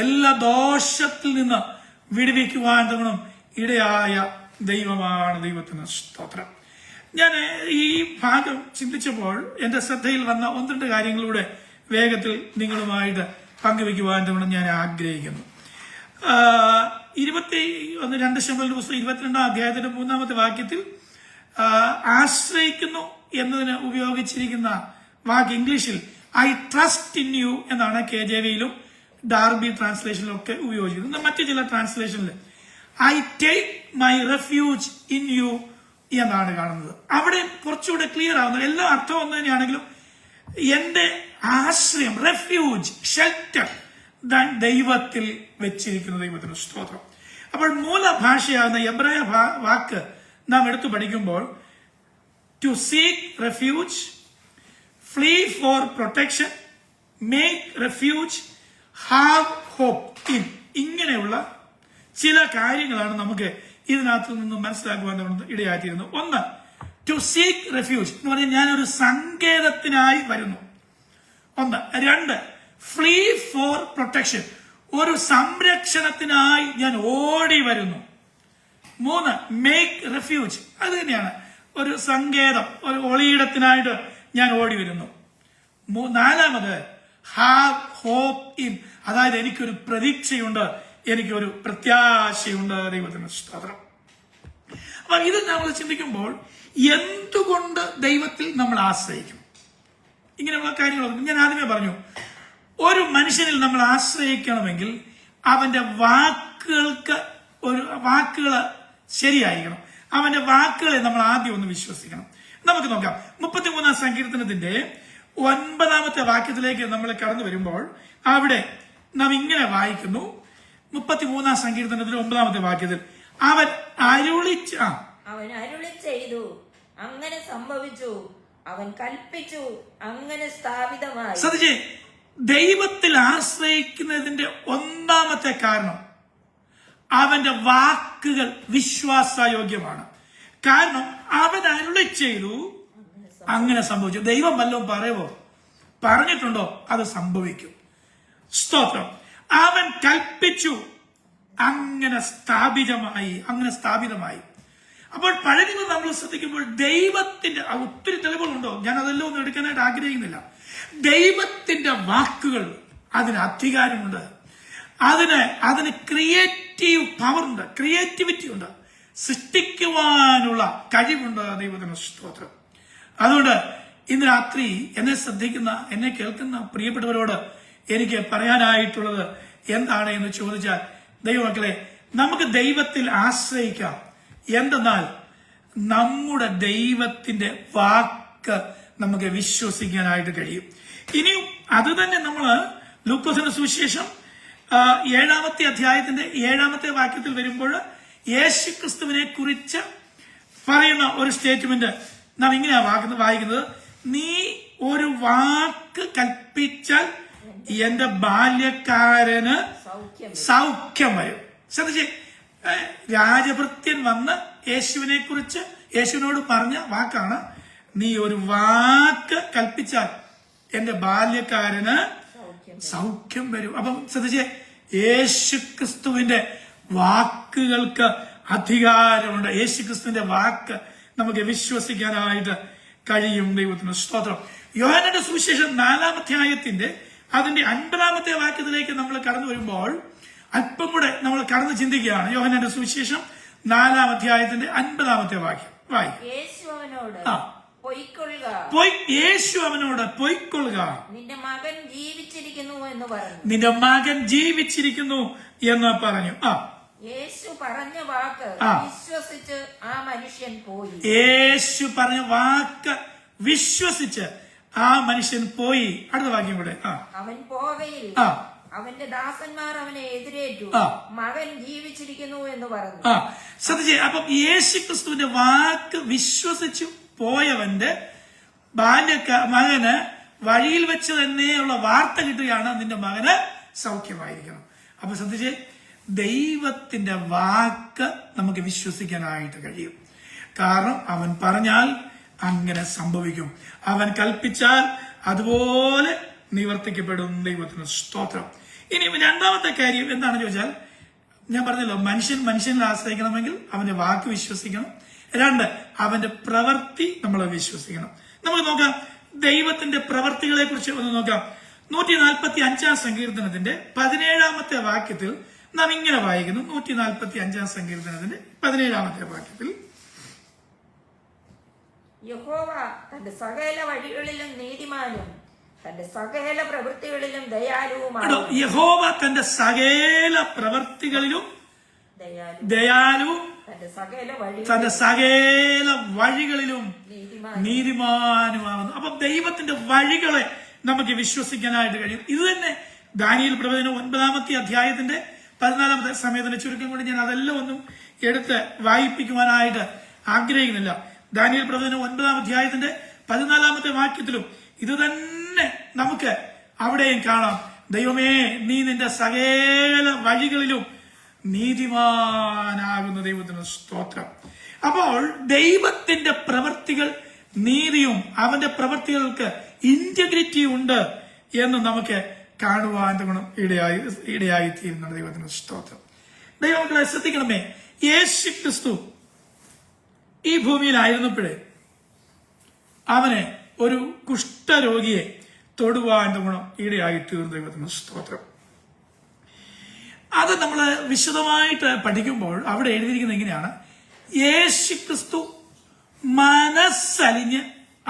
എല്ലാ ദോഷത്തിൽ നിന്ന് വിടുവിക്കുവാൻ തവണം ഇടയായ ദൈവമാണ്. ദൈവത്തിന് സ്തോത്രം. ഞാൻ ഈ ഭാഗം ചിന്തിച്ചപ്പോൾ എന്റെ ശ്രദ്ധയിൽ വന്ന 1-2 കാര്യങ്ങളിലൂടെ വേഗത്തിൽ നിങ്ങളുമായിട്ട് പങ്കുവെക്കുവാൻ തവണം ഞാൻ ആഗ്രഹിക്കുന്നു. 2 ശമൂവേലിന്റെ പുസ്തകം 22-ാം അധ്യായത്തിന്റെ 3-ാമത്തെ വാക്യത്തിൽ ആശ്രയിക്കുന്നു എന്നതിന് ഉപയോഗിച്ചിരിക്കുന്ന വാക്ക് ഇംഗ്ലീഷിൽ ഐ ട്രസ്റ്റ് ഇൻ യു എന്നാണ് KJVയിലും ഡാർബി ട്രാൻസ്ലേഷനിലും ഒക്കെ ഉപയോഗിച്ചിരിക്കുന്നത്. മറ്റു ചില ട്രാൻസ്ലേഷനിൽ I take my refuge in you എന്നാണ് കാണുന്നത്. അവിടെ കുറച്ചുകൂടെ ക്ലിയർ ആവുന്നത്, എല്ലാ അർത്ഥം ഒന്ന് തന്നെയാണെങ്കിലും എന്റെ ആശ്രയം, റെഫ്യൂജ്, ഷെൽട്ടർ ദൈവത്തിൽ വെച്ചിരിക്കുന്ന ദൈവത്തിന് സ്തോത്രം. അപ്പോൾ മൂലഭാഷയാകുന്ന എബ്രായ വാക്ക് നാം എടുത്തു പഠിക്കുമ്പോൾ to seek refuge, flee for protection, make refuge, have hope in, ഇങ്ങനെയുള്ള ചില കാര്യങ്ങളാണ് നമുക്ക് ഇതിനകത്ത് നിന്ന് മനസ്സിലാക്കുവാൻ ഇടയായിത്തീരുന്നു. ഒന്ന്, ടു സീക്ക് റെഫ്യൂജ് എന്ന് പറഞ്ഞാൽ ഞാനൊരു സങ്കേതത്തിനായി വരുന്നു. 1. 2, ഫ്ലീ ഫോർ പ്രൊട്ടക്ഷൻ, ഒരു സംരക്ഷണത്തിനായി ഞാൻ ഓടി വരുന്നു. 3, മേക്ക് റെഫ്യൂജ്, അത് തന്നെയാണ് ഒരു സങ്കേതം, ഒരു ഒളിയിടത്തിനായിട്ട് ഞാൻ ഓടി വരുന്നു. 4, ഹാവ് ഹോപ്പ് ഇൻ, അതായത് എനിക്കൊരു പ്രതീക്ഷയുണ്ട്, എനിക്കൊരു പ്രത്യാശയുണ്ട്. ദൈവത്തിന് സ്തോത്രം. അപ്പൊ ഇത് നമ്മൾ ചിന്തിക്കുമ്പോൾ എന്തുകൊണ്ട് ദൈവത്തിൽ നമ്മൾ ആശ്രയിക്കും, ഇങ്ങനെയുള്ള കാര്യങ്ങളൊന്നും ഞാൻ ആദ്യമേ പറഞ്ഞു. ഒരു മനുഷ്യനിൽ നമ്മൾ ആശ്രയിക്കണമെങ്കിൽ അവന്റെ വാക്കുകൾ ശരിയായിരിക്കണം. അവന്റെ വാക്കുകളെ നമ്മൾ ആദ്യം ഒന്ന് വിശ്വസിക്കണം. നമുക്ക് നോക്കാം. 33-ാം സങ്കീർത്തനത്തിന്റെ 9-ാമത്തെ വാക്യത്തിലേക്ക് നമ്മൾ കടന്നു വരുമ്പോൾ അവിടെ നാം ഇങ്ങനെ വായിക്കുന്നു. 33-ാം സങ്കീർത്തനത്തിൽ 9-ാമത്തെ വാക്യത്തിൽ അവൻ അരുളി ചെയ്തു, അങ്ങനെ സംഭവിച്ചു, അവൻ കൽപ്പിച്ചു, അങ്ങനെ സ്ഥാപിതമായി. ശ്രദ്ധിച്ചേ, ദൈവത്തിൽ ആശ്രയിക്കുന്നതിന്റെ 1-ാമത്തെ കാരണം അവന്റെ വാക്കുകൾ വിശ്വാസയോഗ്യമാണ്. കാരണം അവൻ അരുളി ചെയ്തു, അങ്ങനെ സംഭവിച്ചു. ദൈവം വല്ലതും പറയുമോ? പറഞ്ഞിട്ടുണ്ടോ? അത് സംഭവിക്കും. സ്തോത്രം. അവൻ കൽപ്പിച്ചു, അങ്ങനെ സ്ഥാപിതമായി. അപ്പോൾ പഴയ നിയമം നമ്മൾ ശ്രദ്ധിക്കുമ്പോൾ ദൈവത്തിന്റെ ഒത്തിരി തെളിവുകളുണ്ടോ? ഞാൻ അതെല്ലാം ഒന്നും എടുക്കാനായിട്ട് ആഗ്രഹിക്കുന്നില്ല. ദൈവത്തിന്റെ വാക്കുകൾ, അതിന് അധികാരമുണ്ട്, അതിന് ക്രിയേറ്റീവ് പവർ ഉണ്ട്, ക്രിയേറ്റിവിറ്റി ഉണ്ട്, സൃഷ്ടിക്കുവാനുള്ള കഴിവുണ്ട്. ദൈവത്തിന് സ്തോത്രം. അതുകൊണ്ട് ഇന്ന് രാത്രി എന്നെ ശ്രദ്ധിക്കുന്ന, എന്നെ കേൾക്കുന്ന പ്രിയപ്പെട്ടവരോട് എനിക്ക് പറയാനായിട്ടുള്ളത് എന്താണ് എന്ന് ചോദിച്ചാൽ, ദൈവമക്കളെ, നമുക്ക് ദൈവത്തിൽ ആശ്രയിക്കാം. എന്തെന്നാൽ നമ്മുടെ ദൈവത്തിന്റെ വാക്ക് നമുക്ക് വിശ്വസിക്കാനായിട്ട് കഴിയും. ഇനിയും അത് തന്നെ നമ്മൾ ലൂക്കോസിന്റെ സുവിശേഷം 7-ാമത്തെ അധ്യായത്തിന്റെ 7-ാമത്തെ വാക്യത്തിൽ വരുമ്പോൾ യേശുക്രിസ്തുവിനെ കുറിച്ച് പറയുന്ന ഒരു സ്റ്റേറ്റ്മെന്റ് നാം ഇങ്ങനെയാ വായിക്കുന്നത്. നീ ഒരു വാക്ക് കൽപ്പിച്ചാൽ എന്റെ ബാല്യക്കാരന് സൗഖ്യം വരും. ശ്രദ്ധിച്ചേ, രാജഭൃത്യൻ വന്ന് യേശുവിനോട് പറഞ്ഞ വാക്കാണ്, നീ ഒരു വാക്ക് കൽപ്പിച്ചാൽ എന്റെ ബാല്യക്കാരന് സൗഖ്യം വരും. അപ്പം ശ്രദ്ധിച്ചേ, യേശുക്രിസ്തുവിന്റെ വാക്കുകൾക്ക് അധികാരമുണ്ട്. യേശുക്രിസ്തുവിന്റെ വാക്ക് നമുക്ക് വിശ്വസിക്കാനായിട്ട് കഴിയും. ദൈവത്തിന് സ്തോത്രം. യോഹന്നാന്റെ സുവിശേഷം 4-ാം അധ്യായത്തിന്റെ അതിന്റെ 50-ാമത്തെ വാക്യത്തിലേക്ക് നമ്മൾ കടന്നു വരുമ്പോൾ അല്പം കൂടെ നമ്മൾ കടന്ന് ചിന്തിക്കുകയാണ്. യോഹന്നാന്റെ സുവിശേഷം 4-ാം അധ്യായത്തിന്റെ 50-ാമത്തെ വാക്യം വായിക്കും. പൊയ്ക്കൊള്ളുക. യേശു അവനോട് പൊയ്ക്കൊള്ളുക, നിന്റെ മകൻ ജീവിച്ചിരിക്കുന്നു എന്ന് പറഞ്ഞു. നിന്റെ മകൻ ജീവിച്ചിരിക്കുന്നു എന്ന് പറഞ്ഞു. യേശു പറഞ്ഞ വാക്ക് വിശ്വസിച്ച് ആ മനുഷ്യൻ പോയി. യേശു പറഞ്ഞ വാക്ക് വിശ്വസിച്ച് ആ മനുഷ്യൻ പോയി. അടുത്ത വാക്യം കൂടെ. അവൻ പോകയിൽ അവന്റെ ദാസന്മാർ അവനെ എതിരേറ്റു. മകൻ ജീവിച്ചിരിക്കുന്നു എന്ന് പറഞ്ഞു. ശ്രദ്ധിച്ചേ, അപ്പം യേശു ക്രിസ്തുവിന്റെ വാക്ക് വിശ്വസിച്ചു പോയവന്റെ മകന് വഴിയിൽ വെച്ച് തന്നെയുള്ള വാർത്ത കിട്ടുകയാണ്, നിന്റെ മകന് സൗഖ്യമായിരിക്കണം. അപ്പൊ ശ്രദ്ധിച്ചേ, ദൈവത്തിന്റെ വാക്ക് നമുക്ക് വിശ്വസിക്കാനായിട്ട് കഴിയും. കാരണം അവൻ പറഞ്ഞാൽ അങ്ങനെ സംഭവിക്കും, അവൻ കൽപ്പിച്ചാൽ അതുപോലെ നിവർത്തിക്കപ്പെടും. ദൈവത്തിന് സ്തോത്രം. ഇനി രണ്ടാമത്തെ കാര്യം എന്താണെന്ന് ചോദിച്ചാൽ, ഞാൻ പറഞ്ഞല്ലോ, മനുഷ്യനിൽ ആശ്രയിക്കണമെങ്കിൽ അവന്റെ വാക്ക് വിശ്വസിക്കണം. രണ്ട്, അവന്റെ പ്രവൃത്തി നമ്മൾ വിശ്വസിക്കണം. നമുക്ക് നോക്കാം ദൈവത്തിന്റെ പ്രവർത്തികളെ കുറിച്ച് ഒന്ന് നോക്കാം. 145 സങ്കീർത്തനത്തിന്റെ 17 വാക്യത്തിൽ നാം ഇങ്ങനെ വായിക്കുന്നു. 145 സങ്കീർത്തനത്തിന്റെ 17 വാക്യത്തിൽ, യഹോവ തന്റെ സകല വഴികളിലും നീതിമാനും തന്റെ സകല പ്രവൃത്തികളിലും ദയാലുവുമാണ്. യഹോവ തന്റെ സകല പ്രവൃത്തികളിലും ദയാലുവും തന്റെ സകല വഴികളിലും നീതിമാനുമാകുന്നു. അപ്പൊ ദൈവത്തിന്റെ വഴികളെ നമുക്ക് വിശ്വസിക്കാനായിട്ട് കഴിയും. ഇത് തന്നെ ദാനിയേൽ പ്രവചനം 9 അധ്യായത്തിന്റെ 14 സമയത്തിന്റെ ചുരുക്കം കൊണ്ട് ഞാൻ അതെല്ലാം ഒന്നും എടുത്ത് വായിപ്പിക്കുവാനായിട്ട് ആഗ്രഹിക്കുന്നില്ല. ദാനിയേൽ പ്രവചനം 9 അധ്യായത്തിന്റെ 14 വാക്യത്തിലും ഇത് തന്നെ നമുക്ക് അവിടെയും കാണാം. ദൈവമേ, നീ നിന്റെ സകല വഴികളിലും നീതിമാനാകുന്ന ദൈവത്തിന് സ്തോത്രം. അപ്പോൾ ദൈവത്തിന്റെ പ്രവൃത്തികൾ നീതിയും അവന്റെ പ്രവൃത്തികൾക്ക് ഇന്റഗ്രിറ്റി ഉണ്ട് എന്ന് നമുക്ക് കാണുവാൻ ഇടയായിത്തീരുന്നുണ്ട്. ദൈവത്തിന് സ്തോത്രം. ദൈവമക്കളെ ശ്രദ്ധിക്കണമേ, യേശു ക്രിസ്തു ഈ ഭൂമിയിലായിരുന്നപ്പോഴേ അവനെ ഒരു കുഷ്ഠരോഗിയെ തൊടുവാൻ ഇടയായിത്തീർന്നു. ദൈവത്തിന് സ്തോത്രം. അത് നമ്മൾ വിശദമായിട്ട് പഠിക്കുമ്പോൾ അവിടെ എഴുതിയിരിക്കുന്നത് എങ്ങനെയാണ്, യേശു ക്രിസ്തു മനസ്സലിഞ്ഞ്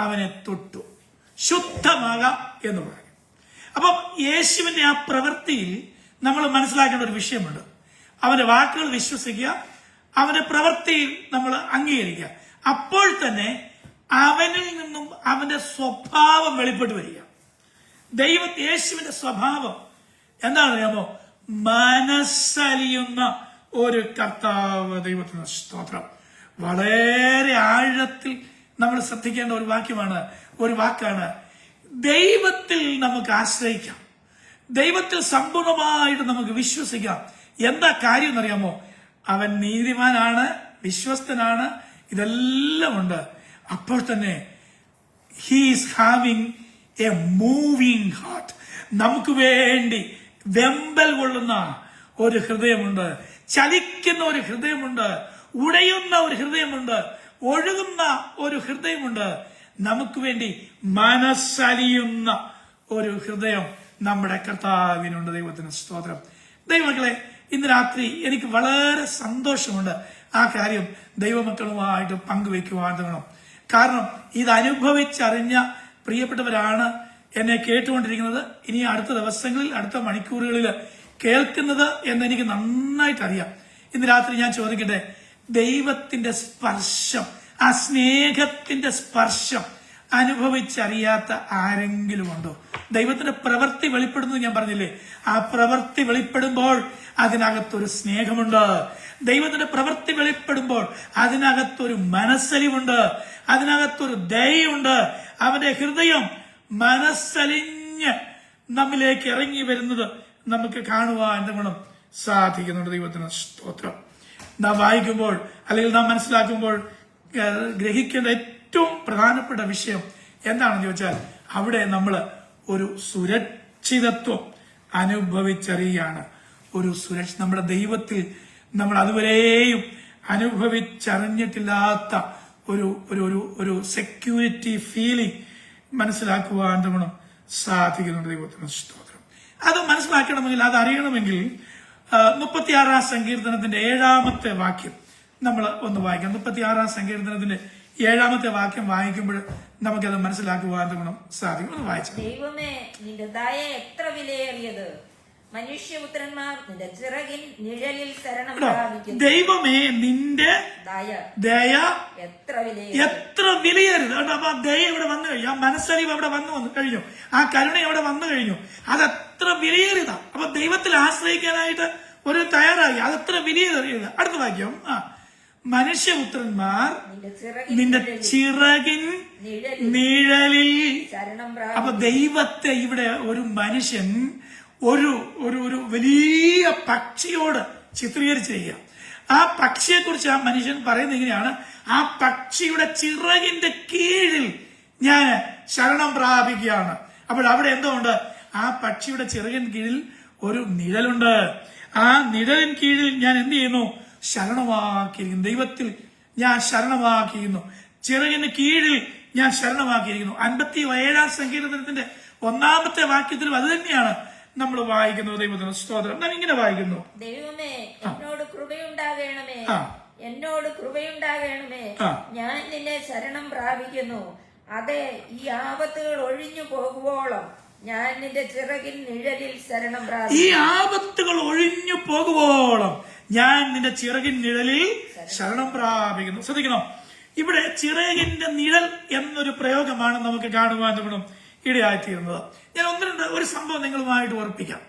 അവനെ തൊട്ടു, ശുദ്ധമാകാം എന്ന് പറഞ്ഞു. അപ്പം യേശുവിന്റെ ആ പ്രവൃത്തിയിൽ നമ്മൾ മനസ്സിലാക്കേണ്ട ഒരു വിഷയമുണ്ട്. അവന്റെ വാക്കുകൾ വിശ്വസിക്കുക, അവന്റെ പ്രവൃത്തിയിൽ നമ്മൾ അംഗീകരിക്കുക. അപ്പോൾ തന്നെ അവനിൽ നിന്നും അവന്റെ സ്വഭാവം വെളിപ്പെട്ട് വരിക. യേശുവിന്റെ സ്വഭാവം എന്താണെന്നറിയാമോ? മനസ്സലിയുന്ന ഒരു കർത്താവ്. ദൈവത്തിന് സ്തോത്രം. വളരെ ആഴത്തിൽ നമ്മൾ ശ്രദ്ധിക്കേണ്ട ഒരു വാക്കാണ് ദൈവത്തിൽ നമുക്ക് ആശ്രയിക്കാം, ദൈവത്തിൽ സമ്പൂർണമായിട്ട് നമുക്ക് വിശ്വസിക്കാം. എന്താ കാര്യം എന്നറിയാമോ? അവൻ നീതിമാനാണ്, വിശ്വസ്തനാണ്, ഇതെല്ലാം ഉണ്ട്. അപ്പോൾ തന്നെ he is having A moving heart. നമുക്ക് വേണ്ടി വെമ്പൽ കൊള്ളുന്ന ഒരു ഹൃദയമുണ്ട്, ചലിക്കുന്ന ഒരു ഹൃദയമുണ്ട്, ഉടയുന്ന ഒരു ഹൃദയമുണ്ട്, ഒഴുകുന്ന ഒരു ഹൃദയമുണ്ട്. നമുക്ക് വേണ്ടി മനസ്സലിയുന്ന ഒരു ഹൃദയം നമ്മുടെ കർത്താവിനുണ്ട്. ദൈവത്തിന് സ്തോത്രം. ദൈവമക്കളെ, ഇന്ന് രാത്രി എനിക്ക് വളരെ സന്തോഷമുണ്ട് ആ കാര്യം ദൈവമക്കളുമായിട്ട് പങ്കുവെക്കുവാൻ വേണം. കാരണം ഇത് അനുഭവിച്ചറിഞ്ഞ പ്രിയപ്പെട്ടവരാണ് എന്നെ കേട്ടുകൊണ്ടിരിക്കുന്നത്, ഇനി അടുത്ത ദിവസങ്ങളിൽ, അടുത്ത മണിക്കൂറുകളിൽ കേൾക്കുന്നത് എന്നെനിക്ക് നന്നായിട്ട് അറിയാം. ഇന്ന് രാത്രി ഞാൻ ചോദിക്കട്ടെ, ദൈവത്തിന്റെ സ്പർശം, ആ സ്നേഹത്തിന്റെ സ്പർശം അനുഭവിച്ചറിയാത്ത ആരെങ്കിലും ഉണ്ടോ? ദൈവത്തിന്റെ പ്രവൃത്തി വെളിപ്പെടുന്നത് ഞാൻ പറഞ്ഞില്ലേ, ആ പ്രവൃത്തി വെളിപ്പെടുമ്പോൾ അതിനകത്തൊരു സ്നേഹമുണ്ട്. ദൈവത്തിന്റെ പ്രവൃത്തി വെളിപ്പെടുമ്പോൾ അതിനകത്തൊരു മനസ്സലിവുണ്ട്, അതിനകത്തൊരു ദയയുണ്ട്. അവന്റെ ഹൃദയം മനസ്സലിഞ്ഞ് നമ്മിലേക്ക് ഇറങ്ങി വരുന്നത് നമുക്ക് കാണുവാൻ സാധിക്കുന്നുണ്ട്. ദൈവത്തിന് സ്തോത്രം. നാം വായിക്കുമ്പോൾ അല്ലെങ്കിൽ നാം മനസ്സിലാക്കുമ്പോൾ ഗ്രഹിക്കേണ്ട ഏറ്റവും പ്രധാനപ്പെട്ട വിഷയം എന്താണെന്ന് ചോദിച്ചാൽ, അവിടെ നമ്മൾ ഒരു സുരക്ഷിതത്വം അനുഭവിച്ചറിയുകയാണ്. നമ്മുടെ ദൈവത്തിൽ നമ്മൾ അതുവരെയും അനുഭവിച്ചറിഞ്ഞിട്ടില്ലാത്ത ഒരു സെക്യൂരിറ്റി ഫീലിംഗ് മനസ്സിലാക്കുവാൻ സാധിക്കുന്നുണ്ട്. ദൈവത്തിന് സ്തോത്രം. അത് മനസ്സിലാക്കണമെങ്കിൽ, അത് അറിയണമെങ്കിൽ 36 സങ്കീർത്തനത്തിന്റെ 7 വാക്യം നമ്മൾ ഒന്ന് വായിക്കാം. 36 സങ്കീർത്തനത്തിന്റെ 7-ാമത്തെ വാക്യം വായിക്കുമ്പോൾ നമുക്കത് മനസ്സിലാക്കുവാൻ ഗുണം സാധിക്കും. ഒന്ന് വായിച്ചു. ദൈവമേ, നിന്റെ ദയ എത്ര വിലയേറിയത്! മനുഷ്യപുത്രന്മാർ നിന്റെ ചിറകിൻ നിഴലിൽ ശരണം പ്രാപിക്കുന്നു. ദൈവമേ, നിന്റെ ദയ എത്ര വിലയേറിയത്! അപ്പൊ ആ ദയ ഇവിടെ വന്നു കഴിഞ്ഞു, ആ മനസ്സലിവ് അവിടെ വന്നു കഴിഞ്ഞു, ആ കരുണ അവിടെ വന്നു കഴിഞ്ഞു. അതെത്ര വിലയേറിയതാ! അപ്പൊ ദൈവത്തിൽ ആശ്രയിക്കാനായിട്ട് ഒരു തയ്യാറായി. അതെത്ര വിലയേറിയത്. അടുത്ത വാക്യം. മനുഷ്യപുത്രന്മാർ നിന്റെ ചിറകിൻ നിഴലിൽ. അപ്പൊ ദൈവത്തെ ഇവിടെ ഒരു മനുഷ്യൻ ഒരു ഒരു ഒരു വലിയ പക്ഷിയോട് ചിത്രീകരിച്ചിരിക്കുക. ആ പക്ഷിയെ കുറിച്ച് ആ മനുഷ്യൻ പറയുന്നത് ഇങ്ങനെയാണ്: ആ പക്ഷിയുടെ ചിറകിന്റെ കീഴിൽ ഞാൻ ശരണം പ്രാപിക്കുകയാണ്. അപ്പോൾ അവിടെ എന്തോ ഉണ്ട്? ആ പക്ഷിയുടെ ചിറകിൻ കീഴിൽ ഒരു നിഴലുണ്ട്. ആ നിഴലിൻ കീഴിൽ ഞാൻ എന്ത് ചെയ്യുന്നു? ശരണമാക്കിയിരിക്കുന്നു. ദൈവത്തിൽ ഞാൻ ശരണമാക്കിയിരുന്നു. ചിറകിന് കീഴിൽ ഞാൻ ശരണമാക്കിയിരിക്കുന്നു. 57-ാം സങ്കീർത്തനത്തിന്റെ 1-ാമത്തെ വാക്യത്തിലും അത് തന്നെയാണ് നമ്മൾ വായിക്കുന്നത്. ദൈവത്തിന് സ്തോത്രം. നാം ഇങ്ങനെ വായിക്കുന്നു: ദൈവമേ, എന്നോട് കൃപയുണ്ടാകണമേ, എന്നോട് കൃപയുണ്ടാകണമേ, ഞാൻ നിന്നെ ശരണം പ്രാപിക്കുന്നു. അതെ, ഈ ആപത്തുകൾ ഒഴിഞ്ഞു പോകുവോളം ഞാൻ നിന്റെ ചിറകിൻ നിഴലിൽ ശരണം പ്രാപിക്കുന്നു. ഈ ആപത്തുകൾ ഒഴിഞ്ഞു പോകുവോളം ഞാൻ നിന്റെ ചിറകിൻ നിഴലിൽ ശരണം പ്രാപിക്കുന്നു. ശ്രദ്ധിക്കണം, ഇവിടെ ചിറകിന്റെ നിഴൽ എന്നൊരു പ്രയോഗമാണ് നമുക്ക് കാണുവാൻ ഗുണം ഇടയായിത്തീരുന്നത്. ഞാൻ ഒരു സംഭവം നിങ്ങളുമായിട്ട് ഓർപ്പിക്കാം.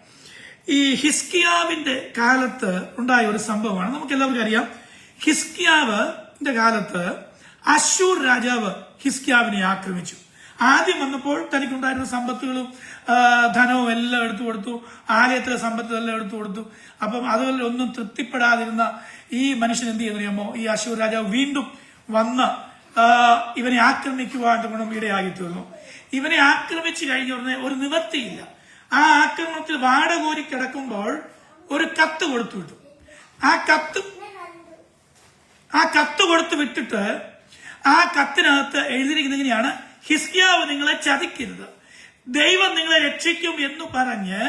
ഈ ഹിസ്കിയാവിന്റെ കാലത്ത് ഉണ്ടായ ഒരു സംഭവമാണ്. നമുക്ക് എല്ലാവർക്കും അറിയാം. ഹിസ്കിയാവിന്റെ കാലത്ത് അശൂർ രാജാവ് ഹിസ്കിയാവിനെ ആക്രമിച്ചു. ആദ്യം വന്നപ്പോൾ തനിക്കുണ്ടായിരുന്ന സമ്പത്തുകളും ധനവും എല്ലാം എടുത്തു കൊടുത്തു. ആലയത്തിലെ സമ്പത്തും എല്ലാം എടുത്തു കൊടുത്തു. അപ്പം അതുപോലെ ഒന്നും തൃപ്തിപ്പെടാതിരുന്ന ഈ മനുഷ്യൻ എന്ത് ചെയ്യുന്നറിയാമോ? ഈ അശൂർ രാജാവ് വീണ്ടും വന്ന് ഇവനെ ആക്രമിക്കുവാൻ ഗുണം ഇടയായി തീർന്നു. ഇവനെ ആക്രമിച്ചു കഴിഞ്ഞ ഉടനെ ഒരു നിവർത്തിയില്ല. ആ ആക്രമണത്തിൽ വാടകോരി കിടക്കുമ്പോൾ ഒരു കത്ത് കൊടുത്തു വിട്ടു. ആ കത്ത് കൊടുത്തു വിട്ടിട്ട് ആ കത്തിനകത്ത് എഴുതിയിരിക്കുന്നത് ഇങ്ങനെയാണ്: ഹിസ്കിയാവ് നിങ്ങളെ ചതിക്കരുത്, ദൈവം നിങ്ങളെ രക്ഷിക്കും എന്ന് പറഞ്ഞ്,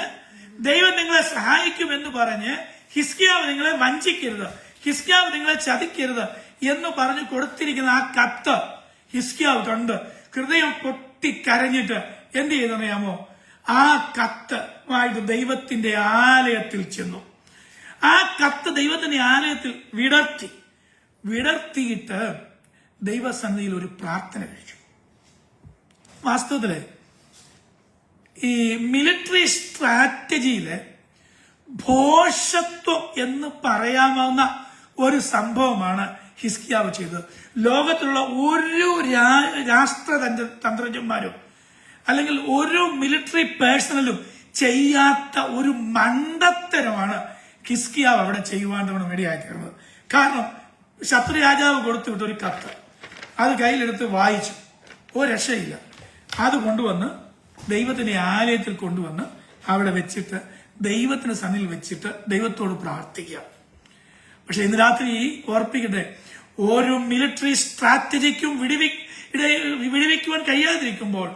ദൈവം നിങ്ങളെ സഹായിക്കും എന്ന് പറഞ്ഞ് ഹിസ്കിയാവ് നിങ്ങളെ വഞ്ചിക്കരുത്, ഹിസ്കിയാവ് നിങ്ങളെ ചതിക്കരുത് എന്ന് പറഞ്ഞ് കൊടുത്തിരിക്കുന്ന ആ കത്ത് ഹിസ്കിയാവ് കണ്ട് ഹൃദയം പൊട്ടിക്കരഞ്ഞിട്ട് എന്ത് ചെയ്തെന്നറിയാമോ? ആ കത്തുമായിട്ട് ദൈവത്തിന്റെ ആലയത്തിൽ ചെന്നു. ആ കത്ത് ദൈവത്തിന്റെ ആലയത്തിൽ വിടർത്തിയിട്ട് ദൈവസന്നിധിയിൽ ഒരു പ്രാർത്ഥന കഴിച്ചു. വാസ്തവത്തില് ഈ മിലിറ്ററി സ്ട്രാറ്റജിയിലെ ഭോഷത്വം എന്ന് പറയാവുന്ന ഒരു സംഭവമാണ് ഹിസ്കിയാവ് ചെയ്തത്. ലോകത്തിലുള്ള ഒരു രാഷ്ട്രതന്ത്രജ്ഞന്മാരും അല്ലെങ്കിൽ ഒരു മിലിറ്ററി പേഴ്സണലും ചെയ്യാത്ത ഒരു മണ്ടത്തരമാണ് ഹിസ്കിയാവ് അവിടെ ചെയ്യുവാൻ ഇടയായിത്തീർന്നത്. കാരണം ശത്രു രാജാവ് കൊടുത്തുവിട്ട ഒരു കത്ത് അത് കയ്യിലെടുത്ത് വായിച്ചു. ഒരു രക്ഷയില്ല. അത് കൊണ്ടുവന്ന് ദൈവത്തിന്റെ ആലയത്തിൽ കൊണ്ടുവന്ന് അവിടെ വെച്ചിട്ട് ദൈവത്തിന് സന്നിധിയിൽ വെച്ചിട്ട് ദൈവത്തോട് പ്രാർത്ഥിക്കുക. പക്ഷെ ഇന്ന് രാത്രി ഓർപ്പിക്കട്ടെ, ഓരോ മിലിറ്ററി സ്ട്രാറ്റജിക്കും വിടിവിക്കുവാൻ കഴിയാതിരിക്കുമ്പോൾ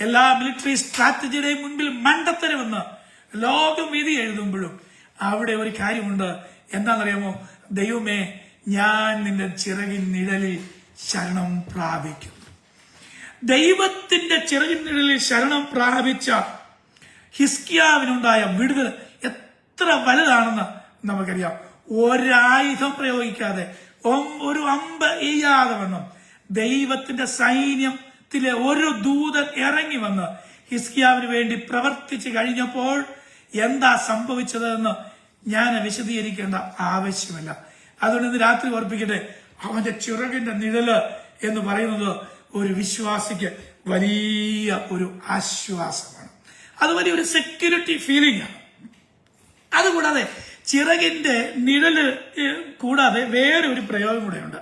എല്ലാ മിലിറ്ററി സ്ട്രാറ്റജിയുടെയും മുൻപിൽ മണ്ടത്തരമെന്ന് ലോകം വിധി എഴുതുമ്പോഴും അവിടെ ഒരു കാര്യമുണ്ട്. എന്താണെന്നറിയാമോ? ദൈവമേ, ഞാൻ നിന്റെ ചിറകിൻ നിഴലിൽ ശരണം പ്രാപിക്കും. ദൈവത്തിന്റെ ചിറകിൻ നിഴലിൽ ശരണം പ്രാപിച്ച ഹിസ്കിയാവിനുണ്ടായ വിടുതൽ എത്ര വലുതാണെന്ന് നമുക്കറിയാം. ഒരായുധം പ്രയോഗിക്കാതെ, ഒരു അമ്പ് എയ്യാതെ വണ്ണം ദൈവത്തിന്റെ സൈന്യത്തിലെ ഒരു ദൂതൻ ഇറങ്ങി വന്ന് ഹിസ്കിയാവിന് വേണ്ടി പ്രവർത്തിച്ചു കഴിഞ്ഞപ്പോൾ എന്താ സംഭവിച്ചതെന്ന് ഞാൻ വിശദീകരിക്കേണ്ട ആവശ്യമില്ല. അതുകൊണ്ട് ഇന്ന് രാത്രി ഓർപ്പിക്കട്ടെ, അവന്റെ ചിറകിന്റെ നിഴല് എന്ന് പറയുന്നത് ഒരു വിശ്വാസിക്ക് വലിയ ഒരു ആശ്വാസമാണ്. അത് വലിയൊരു സെക്യൂരിറ്റി ഫീലിംഗ് ആണ്. അതുകൂടാതെ ചിറകിന്റെ നിഴല് കൂടാതെ വേറെ ഒരു പ്രയോഗം കൂടെയുണ്ട്.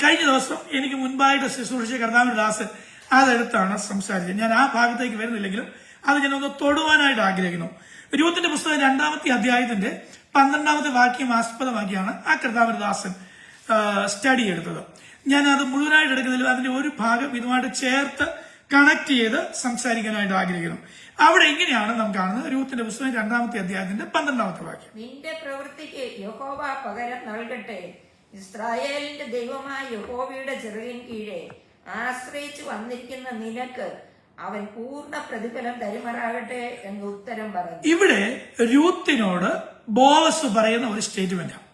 കഴിഞ്ഞ ദിവസം എനിക്ക് മുൻപായിട്ട് ശുശ്രൂഷിച്ച കർത്താവിന്റെ ദാസൻ അതെടുത്താണ് സംസാരിച്ചത്. ഞാൻ ആ ഭാഗത്തേക്ക് വരുന്നില്ലെങ്കിലും അത് ഞാൻ ഒന്ന് തൊടുവാനായിട്ട് ആഗ്രഹിക്കുന്നു. രൂത്തിന്റെ പുസ്തകം 2-ാമത്തെ അധ്യായത്തിന്റെ 12-ാമത്തെ വാക്യം ആസ്പദമാക്കിയാണ് ആ കർത്താവിന്റെ ദാസൻ സ്റ്റഡി എടുത്തത്. ഞാൻ അത് മുഴുവനായിട്ട് എടുക്കുന്നില്ല, അതിന്റെ ഒരു ഭാഗം ഇതുമായിട്ട് ചേർത്ത് കണക്ട് ചെയ്ത് സംസാരിക്കാനായിട്ട് ആഗ്രഹിക്കുന്നു. അവിടെ എങ്ങനെയാണ് നാം കാണുന്നത്? രൂത്തിന്റെ പുസ്തകം 2-ാമത്തെ അധ്യായത്തിന്റെ 12-ാമത്തെ വാക്യം: നിന്റെ പ്രവൃത്തിക്ക് യഹോവ പകരം നൽകട്ടെ, ഇസ്രായേലിന്റെ ദൈവമായ യഹോവയുടെ ചിറകിൻ കീഴെ ആശ്രയിച്ചു വന്നിരിക്കുന്ന നിനക്ക് അവൻ പൂർണ്ണ പ്രതിഫലം തരുമാറാകട്ടെ എന്ന് ഉത്തരം പറഞ്ഞു. ഇവിടെ രൂത്തിനോട് ബോവസ് പറയുന്ന ഒരു സ്റ്റേറ്റ്മെന്റാണ്.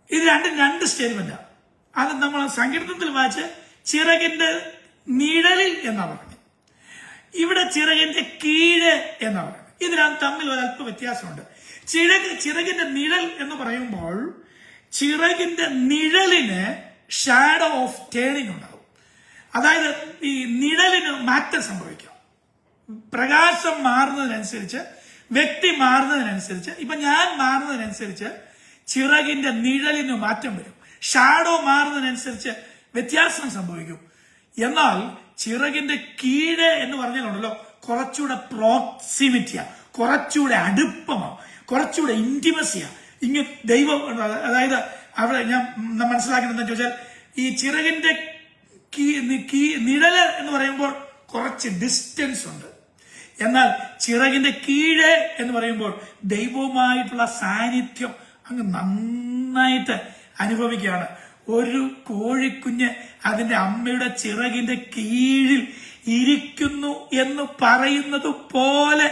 ഇത് രണ്ട് സ്റ്റേറ്റ്മെന്റാണ്. അത് നമ്മൾ സങ്കീർത്തനത്തിൽ വായിച്ച് ചിറകിന്റെ നിഴലിൽ എന്നാ പറഞ്ഞു, ഇവിടെ ചിറകിന്റെ കീഴ് എന്നാ പറഞ്ഞു. ഇതിനാണ് തമ്മിൽ ഒരല്പ വ്യത്യാസമുണ്ട്. ചിറകിന്റെ നിഴൽ എന്ന് പറയുമ്പോൾ ചിറകിന്റെ നിഴലിന് ഷാഡോ ഓഫ് ടേണിംഗ് ഉണ്ടാവും. അതായത് ഈ നിഴലിന് മാറ്റം സംഭവിക്കാം. പ്രകാശം മാറുന്നതിനനുസരിച്ച്, വ്യക്തി മാറുന്നതിനനുസരിച്ച്, ഇപ്പൊ ഞാൻ മാറുന്നതിനനുസരിച്ച് ചിറകിന്റെ നിഴലിന് മാറ്റം വരും. ഷാഡോ മാറുന്നതിനനുസരിച്ച് വ്യത്യാസം സംഭവിക്കും. എന്നാൽ ചിറകിന്റെ കീഴ് എന്ന് പറഞ്ഞാലുണ്ടല്ലോ, കുറച്ചുകൂടെ പ്രോക്സിമിറ്റിയാ, കുറച്ചുകൂടെ അടുപ്പമാ, കുറച്ചുകൂടെ ഇന്റിമസിയാ. ഇങ്ങനെ ദൈവം, അതായത് അവിടെ ഞാൻ മനസ്സിലാക്കുന്നത് ചോദിച്ചാൽ, ഈ ചിറകിന്റെ നിഴല് എന്ന് പറയുമ്പോൾ കുറച്ച് ഡിസ്റ്റൻസ് ഉണ്ട്. എന്നാൽ ചിറകിന്റെ കീഴ് എന്ന് പറയുമ്പോൾ ദൈവവുമായിട്ടുള്ള സാന്നിധ്യം അങ്ങ് നന്നായിട്ട് അനുഭവിക്കുകയാണ്. ഒരു കോഴിക്കുഞ്ഞ് അതിന്റെ അമ്മയുടെ ചിറകിന്റെ കീഴിൽ ഇരിക്കുന്നു എന്ന് പറയുന്നത് പോലെ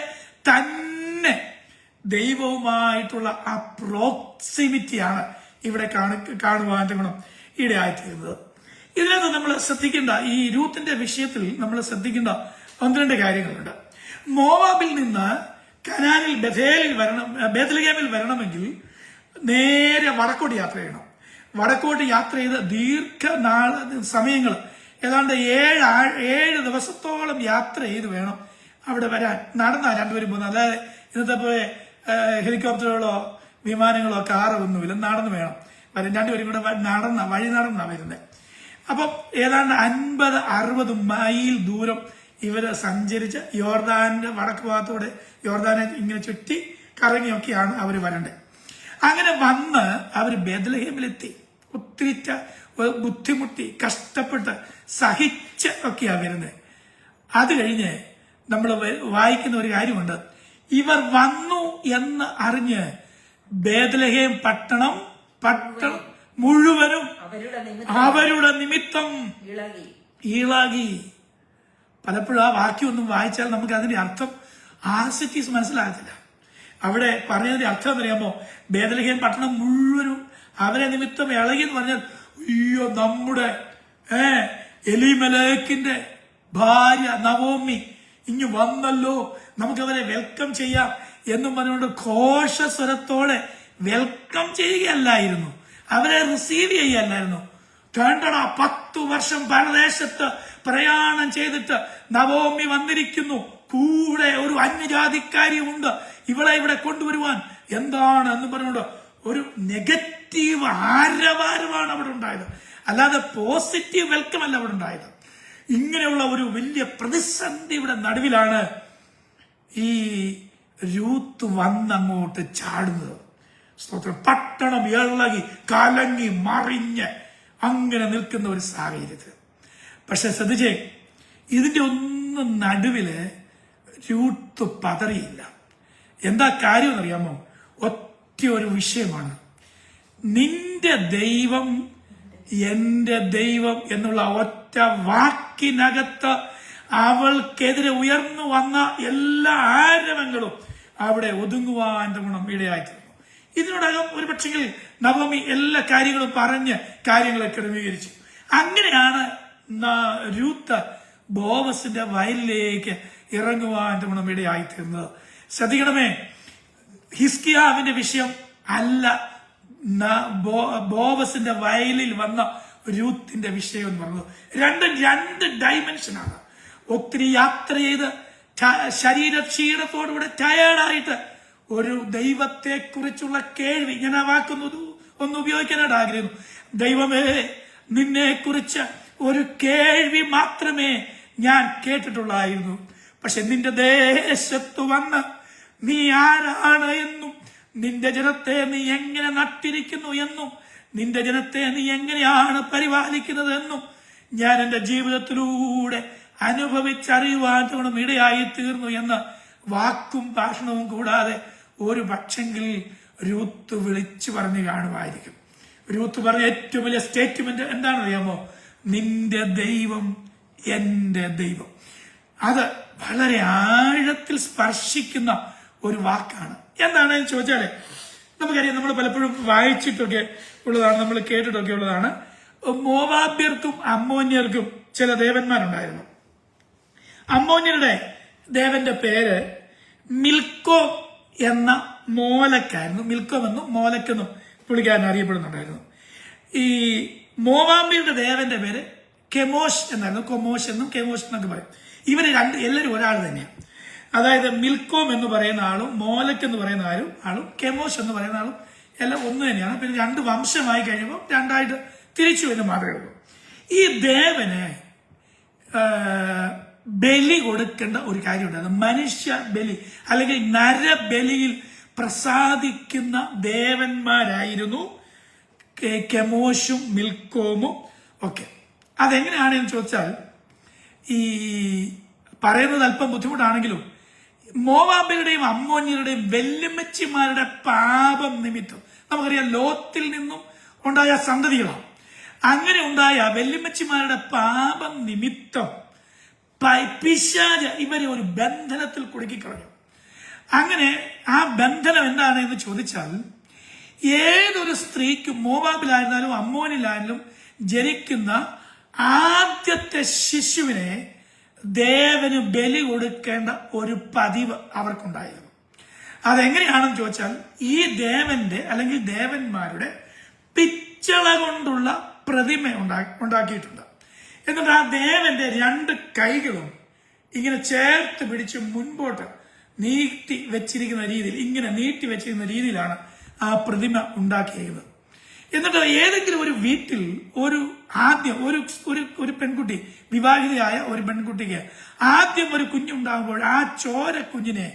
തന്നെ ദൈവവുമായിട്ടുള്ള ആ പ്രോക്സിമിറ്റിയാണ് ഇവിടെ കാണുവാൻ ഗുണം ഇടയായിത്തീരുന്നത്. ഇതിനകത്ത് നമ്മൾ ശ്രദ്ധിക്കേണ്ട, ഈ രൂത്തിന്റെ വിഷയത്തിൽ നമ്മൾ ശ്രദ്ധിക്കേണ്ട 12 കാര്യങ്ങളുണ്ട്. മോവാബിൽ നിന്ന് കനാനിൽ ബേത്ലഹേമിൽ വരണമെങ്കിൽ നേരെ വടക്കോട്ട് യാത്ര ചെയ്യണം. വടക്കോട്ട് യാത്ര ചെയ്ത് സമയങ്ങൾ ഏതാണ്ട് 7 ദിവസത്തോളം യാത്ര ചെയ്ത് വേണം അവിടെ വരാൻ. നടന്നാ രണ്ടുപേരും പോകുന്നത്. അതായത് ഇന്നത്തെ പോലെ ഹെലികോപ്റ്ററുകളോ വിമാനങ്ങളോ കാറോ ഒന്നുമില്ല, നടന്നു വേണം വരാൻ. രണ്ടുപേരും കൂടെ വഴി നടന്നാ വരുന്നത്. അപ്പം ഏതാണ്ട് 50-60 മൈൽ ദൂരം ഇവര് സഞ്ചരിച്ച് യോർദാന്റെ വടക്ക് ഭാഗത്തൂടെ യോർദാനെ ഇങ്ങനെ ചുറ്റി കറങ്ങിയൊക്കെയാണ് അവര് വരണ്ടേ. അങ്ങനെ വന്ന് അവര് ബേത്ലഹേമിലെത്തി. ഒത്തിരി ബുദ്ധിമുട്ടി കഷ്ടപ്പെട്ട് സഹിച്ച് ഒക്കെയാ വരുന്നത്. അത് കഴിഞ്ഞ് നമ്മൾ വായിക്കുന്ന ഒരു കാര്യമുണ്ട്. ഇവർ വന്നു എന്ന് അറിഞ്ഞ് ബേത്ലഹേം പട്ടണം മുഴുവനും അവരുടെ നിമിത്തം ഇളകി. പലപ്പോഴും ആ വാക്യമൊന്നും വായിച്ചാൽ നമുക്ക് അതിന്റെ അർത്ഥം ആസിറ്റീസ് മനസ്സിലാകത്തില്ല. അവിടെ പറഞ്ഞതിന്റെ അർത്ഥം എന്നറിയാമോ? ബേത്ലഹേം പട്ടണം മുഴുവനും അവരെ നിമിത്തം ഇളകി എന്ന് പറഞ്ഞാൽ, അയ്യോ നമ്മുടെ എലിമലേക്കിന്റെ ഭാര്യ നവോമി ഇങ്ങ് വന്നല്ലോ, നമുക്കവരെ വെൽക്കം ചെയ്യാം എന്നും പറഞ്ഞുകൊണ്ട് ഘോഷസ്വരത്തോടെ വെൽക്കം ചെയ്യുകയല്ലായിരുന്നു, അവരെ റിസീവ് ചെയ്യുകയല്ലായിരുന്നു. 10 വർഷം പരദേശത്ത് പ്രയാണം ചെയ്തിട്ട് നവോമി വന്നിരിക്കുന്നു, കൂടെ ഒരു അന്യജാതിക്കാരിയുമുണ്ട്, ഇവളെ ഇവിടെ കൊണ്ടുവരുവാൻ എന്താണ് എന്ന് പറഞ്ഞുകൊണ്ട് ഒരു നെഗറ്റീവ് ആരവാരമാണ് അവിടെ ഉണ്ടായത്. അല്ലാതെ പോസിറ്റീവ് വെൽക്കം അല്ല അവിടെ ഉണ്ടായത്. ഇങ്ങനെയുള്ള ഒരു വലിയ പ്രതിസന്ധിയുടെ നടുവിലാണ് ഈ രൂത്ത് വന്നങ്ങോട്ട് ചാടുന്നത്. പട്ടണം ഇളകി കലങ്ങി മറിഞ്ഞ് അങ്ങനെ നിൽക്കുന്ന ഒരു സാഹചര്യത്തിൽ. പക്ഷെ ശ്രദ്ധിച്ചേ, ഇതിന്റെ ഒന്നും നടുവില് രൂത്ത് പതറിയില്ല. എന്താ കാര്യം എന്നറിയാമോ? ഒറ്റ ഒരു വിഷയമാണ്. നിന്റെ ദൈവം എന്റെ ദൈവം എന്നുള്ള ഒറ്റ വാക്കിനകത്ത് അവൾക്കെതിരെ ഉയർന്നു വന്ന എല്ലാ ആരവങ്ങളും അവിടെ ഒതുങ്ങുവാൻ ഗുണം ഇടയായിത്തീർന്നു. ഇതിനോടകം ഒരു പക്ഷെങ്കിൽ നവമി എല്ലാ കാര്യങ്ങളും പറഞ്ഞ് കാര്യങ്ങളെ ക്രമീകരിച്ചു. അങ്ങനെയാണ് രൂത്ത് ബോവസിന്റെ വയലിലേക്ക് ഇറങ്ങുവാൻ ഗുണം ഇടയായിത്തീർന്നത്. ശ്രദ്ധിക്കണമേ, ഹിസ്കിയാവിന്റെ വിഷയം അല്ല ബോവസിന്റെ വയലിൽ വന്ന രൂത്തിന്റെ വിഷയം എന്ന് പറഞ്ഞത്. രണ്ട് ഡൈമെൻഷനാണ്. ഒത്തിരി യാത്ര ചെയ്ത് ശരീരക്ഷീണത്തോടുകൂടെ ടയേർഡായിട്ട് ഒരു ദൈവത്തെ കുറിച്ചുള്ള കേൾവി, ഞാൻ ആ വാക്കൊന്ന് ഒന്ന് ഉപയോഗിക്കാനായിട്ട് ആഗ്രഹിക്കുന്നു. ദൈവമേ, നിന്നെ കുറിച്ച് ഒരു കേൾവി മാത്രമേ ഞാൻ കേട്ടിട്ടുള്ളായിരുന്നു. പക്ഷെ നിന്റെ ദേശത്ത് വന്ന് നീ ആരാണ് എന്നും, നിന്റെ ജനത്തെ നീ എങ്ങനെ നട്ടിരിക്കുന്നു എന്നും, നിന്റെ ജനത്തെ നീ എങ്ങനെയാണ് പരിപാലിക്കുന്നത് എന്നും ഞാൻ എന്റെ ജീവിതത്തിലൂടെ അനുഭവിച്ചറിയുവാൻ ഇടയായി തീർന്നു എന്ന് വാക്കും ഭാഷണവും കൂടാതെ ഒരു പക്ഷെങ്കിൽ രൂത്ത് വിളിച്ചു പറഞ്ഞു കാണുമായിരിക്കും. രൂത്ത് പറഞ്ഞ ഏറ്റവും വലിയ സ്റ്റേറ്റ്മെന്റ് എന്താണെന്നറിയാമോ? നിന്റെ ദൈവം എന്റെ ദൈവം. അത് വളരെ ആഴത്തിൽ സ്പർശിക്കുന്ന ഒരു വാക്കാണ്. എന്താണെന്ന് ചോദിച്ചാല് നമുക്കറിയാം, നമ്മൾ പലപ്പോഴും വായിച്ചിട്ടൊക്കെ ഉള്ളതാണ്, നമ്മൾ കേട്ടിട്ടൊക്കെ ഉള്ളതാണ്. മോവാബ്യർക്കും അമ്മോന്യർക്കും ചില ദേവന്മാരുണ്ടായിരുന്നു. അമ്മോന്യരുടെ ദേവന്റെ പേര് മിൽക്കോ എന്ന മോലക്കായിരുന്നു. മിൽക്കോം എന്നും മോലക്കെന്നും പുള്ളിക്കാരൻ അറിയപ്പെടുന്നുണ്ടായിരുന്നു. ഈ മോവാബ്യരുടെ ദേവന്റെ പേര് കെമോഷ് എന്നായിരുന്നു. കൊമോഷ് എന്നും കെമോഷ് എന്നൊക്കെ പറയും. ഇവര് എല്ലാവരും ഒരാൾ തന്നെയാണ്. അതായത് മിൽക്കോം എന്ന് പറയുന്ന ആളും മോലക്ക് എന്ന് പറയുന്ന ആളും കെമോഷ് എന്ന് പറയുന്ന ആളും എല്ലാം ഒന്ന് തന്നെയാണ്. പിന്നെ രണ്ട് വംശമായി കഴിയുമ്പോൾ രണ്ടായിട്ട് തിരിച്ചു എന്ന് മാത്രമേ ഉള്ളൂ. ഈ ദേവന് ബലി കൊടുക്കേണ്ട ഒരു കാര്യമുണ്ട്. മനുഷ്യ ബലി അല്ലെങ്കിൽ നരബലിയിൽ പ്രസാദിക്കുന്ന ദേവന്മാരായിരുന്നു കെമോഷും മിൽക്കോമും ഒക്കെ. അതെങ്ങനെയാണെന്ന് ചോദിച്ചാൽ, ഈ പറയുന്നത് അല്പം ബുദ്ധിമുട്ടാണെങ്കിലും മോവാബ്യരുടെയും അമ്മോന്യരുടെയും വെല്ലുമ്മച്ചിമാരുടെ പാപം നിമിത്തം, നമുക്കറിയാം ലോത്തിൽ നിന്നും ഉണ്ടായ സന്തതികളാണ്. അങ്ങനെ ഉണ്ടായ വെല്ലുമ്മച്ചിമാരുടെ പാപം നിമിത്തം പിശാച് ഇവരെ ഒരു ബന്ധനത്തിൽ കുടുക്കിക്കളഞ്ഞു. അങ്ങനെ ആ ബന്ധനം എന്താണ് എന്ന് ചോദിച്ചാൽ, ഏതൊരു സ്ത്രീക്കും മോവാബിലായിരുന്നാലും അമ്മോനിലായാലും ജനിക്കുന്ന ആദ്യത്തെ ശിശുവിനെ ദേവന് ബലി കൊടുക്കേണ്ട ഒരു പതിവ് അവർക്കുണ്ടായിരുന്നു. അതെങ്ങനെയാണെന്ന് ചോദിച്ചാൽ, ഈ ദേവന്റെ അല്ലെങ്കിൽ ദേവന്മാരുടെ പിച്ചള കൊണ്ടുള്ള പ്രതിമ ഉണ്ടാക്കിയിട്ടുണ്ട്. എന്നിട്ട് ആ ദേവന്റെ രണ്ട് കൈകളും ഇങ്ങനെ ചേർത്ത് പിടിച്ച് മുൻപോട്ട് നീട്ടി വെച്ചിരിക്കുന്ന രീതിയിലാണ് ആ പ്രതിമ ഉണ്ടാക്കിയത്. എന്നിട്ട് ഏതെങ്കിലും ഒരു വീട്ടിൽ ഒരു പെൺകുട്ടി, വിവാഹിതയായ ഒരു പെൺകുട്ടിക്ക് ആദ്യം ഒരു കുഞ്ഞുണ്ടാകുമ്പോൾ ആ ചോര കുഞ്ഞിനെ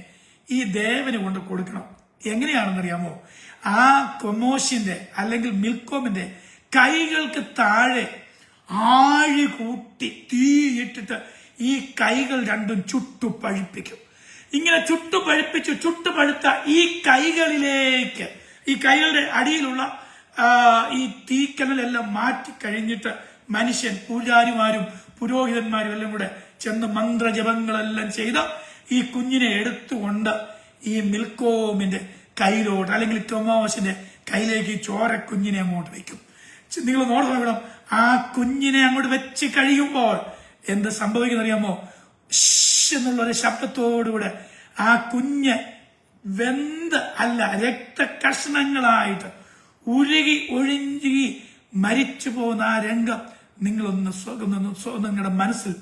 ഈ ദേവന് കൊണ്ട് കൊടുക്കണം. എങ്ങനെയാണെന്നറിയാമോ? ആ കൊമോഷിന്റെ അല്ലെങ്കിൽ മിൽക്കോമിന്റെ കൈകൾക്ക് താഴെ ആഴി കൂട്ടി തീയിട്ടിട്ട് ഈ കൈകൾ രണ്ടും ചുട്ടുപഴുപ്പിക്കും. ഇങ്ങനെ ചുട്ടുപഴുത്ത ഈ കൈകളിലേക്ക്, ഈ കൈകളുടെ അടിയിലുള്ള ഈ തീക്കനലെല്ലാം മാറ്റി കഴിഞ്ഞിട്ട് മനുഷ്യൻ, പൂജാരിമാരും പുരോഹിതന്മാരും എല്ലാം കൂടെ ചെന്ന് മന്ത്രജപങ്ങളെല്ലാം ചെയ്ത് ഈ കുഞ്ഞിനെ എടുത്തുകൊണ്ട് ഈ മിൽക്കോമിന്റെ കയ്യിലോട്ട് അല്ലെങ്കിൽ ടൊമോസിന്റെ കയ്യിലേക്ക് ഈ ചോര കുഞ്ഞിനെ അങ്ങോട്ട് വെക്കും. നിങ്ങൾ നോക്കണം, ആ കുഞ്ഞിനെ അങ്ങോട്ട് വെച്ച് കഴിയുമ്പോൾ എന്ത് സംഭവിക്കുന്നറിയാമോ? എന്നുള്ളൊരു ശബ്ദത്തോടുകൂടെ ആ കുഞ്ഞ് രക്തകഷ്ണങ്ങളായിട്ട് ഒഴുകി മരിച്ചു പോകുന്ന ആ രംഗം നിങ്ങളുടെ മനസ്സിൽ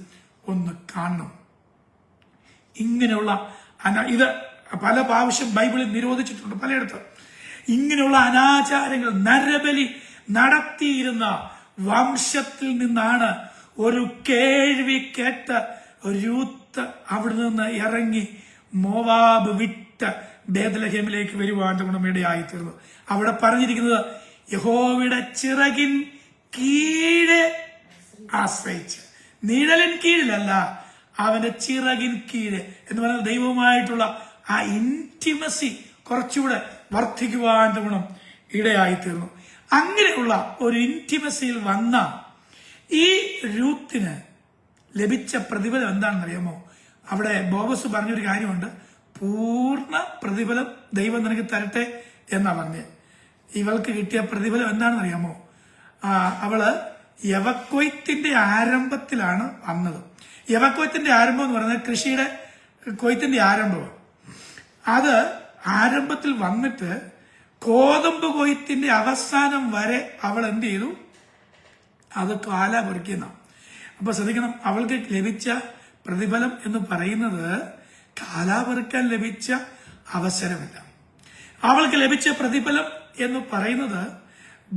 ഒന്ന് കാണണം. ഇങ്ങനെയുള്ള ഇത് പല പ്രാവശ്യം ബൈബിളിൽ നിരോധിച്ചിട്ടുണ്ട് പലയിടത്തും. ഇങ്ങനെയുള്ള അനാചാരങ്ങൾ, നരബലി നടത്തിയിരുന്ന വംശത്തിൽ നിന്നാണ് ഒരു കേൾവി കേട്ട രൂത്ത് അവിടെ നിന്ന് ഇറങ്ങി മോവാബ് വിട്ട് ബേത്ലഹേമിലേക്ക് വരുവാൻ ഗുണമിടയായി തീർന്നു. അവിടെ പറഞ്ഞിരിക്കുന്നത് യഹോവയുടെ ചിറകിൻ കീഴെ ആശ്രയിച്ച്, നിഴലിൻ കീഴിലല്ല, അവന്റെ ചിറകിൻ കീഴ് എന്ന് പറയുന്നത് ദൈവവുമായിട്ടുള്ള ആ ഇന്റിമസി കുറച്ചുകൂടെ വർദ്ധിക്കുവാൻ ഗുണം ഇടയായി തീർന്നു. അങ്ങനെയുള്ള ഒരു ഇന്റിമസിയിൽ വന്ന ഈ രൂത്തിന് ലഭിച്ച പ്രതിഫലം എന്താണെന്ന് അറിയാമോ? അവിടെ ബോവസ് പറഞ്ഞൊരു കാര്യമുണ്ട്, പൂർണ്ണ പ്രതിഫലം ദൈവം നിനക്ക് തരട്ടെ എന്നാ പറഞ്ഞത്. ഇവൾക്ക് കിട്ടിയ പ്രതിഫലം എന്താണെന്ന് അറിയാമോ? അവള് യവക്കൊയ്ത്തിന്റെ ആരംഭത്തിലാണ് വന്നത്. യവക്കൊയ്ത്തിന്റെ ആരംഭം എന്ന് പറയുന്നത് കൃഷിയുടെ കൊയ്ത്തിന്റെ ആരംഭമാണ്. അത് ആരംഭത്തിൽ വന്നിട്ട് കോതമ്പ് കൊയ്ത്തിന്റെ അവസാനം വരെ അവൾ എന്ത് ചെയ്തു? അത് കാല പൊറിക്കുന്ന. അപ്പൊ ശ്രദ്ധിക്കണം, അവൾക്ക് ലഭിച്ച പ്രതിഫലം എന്ന് പറയുന്നത് കാല പെറുക്കാൻ ലഭിച്ച അവസരമല്ല. അവൾക്ക് ലഭിച്ച പ്രതിഫലം എന്ന് പറയുന്നത്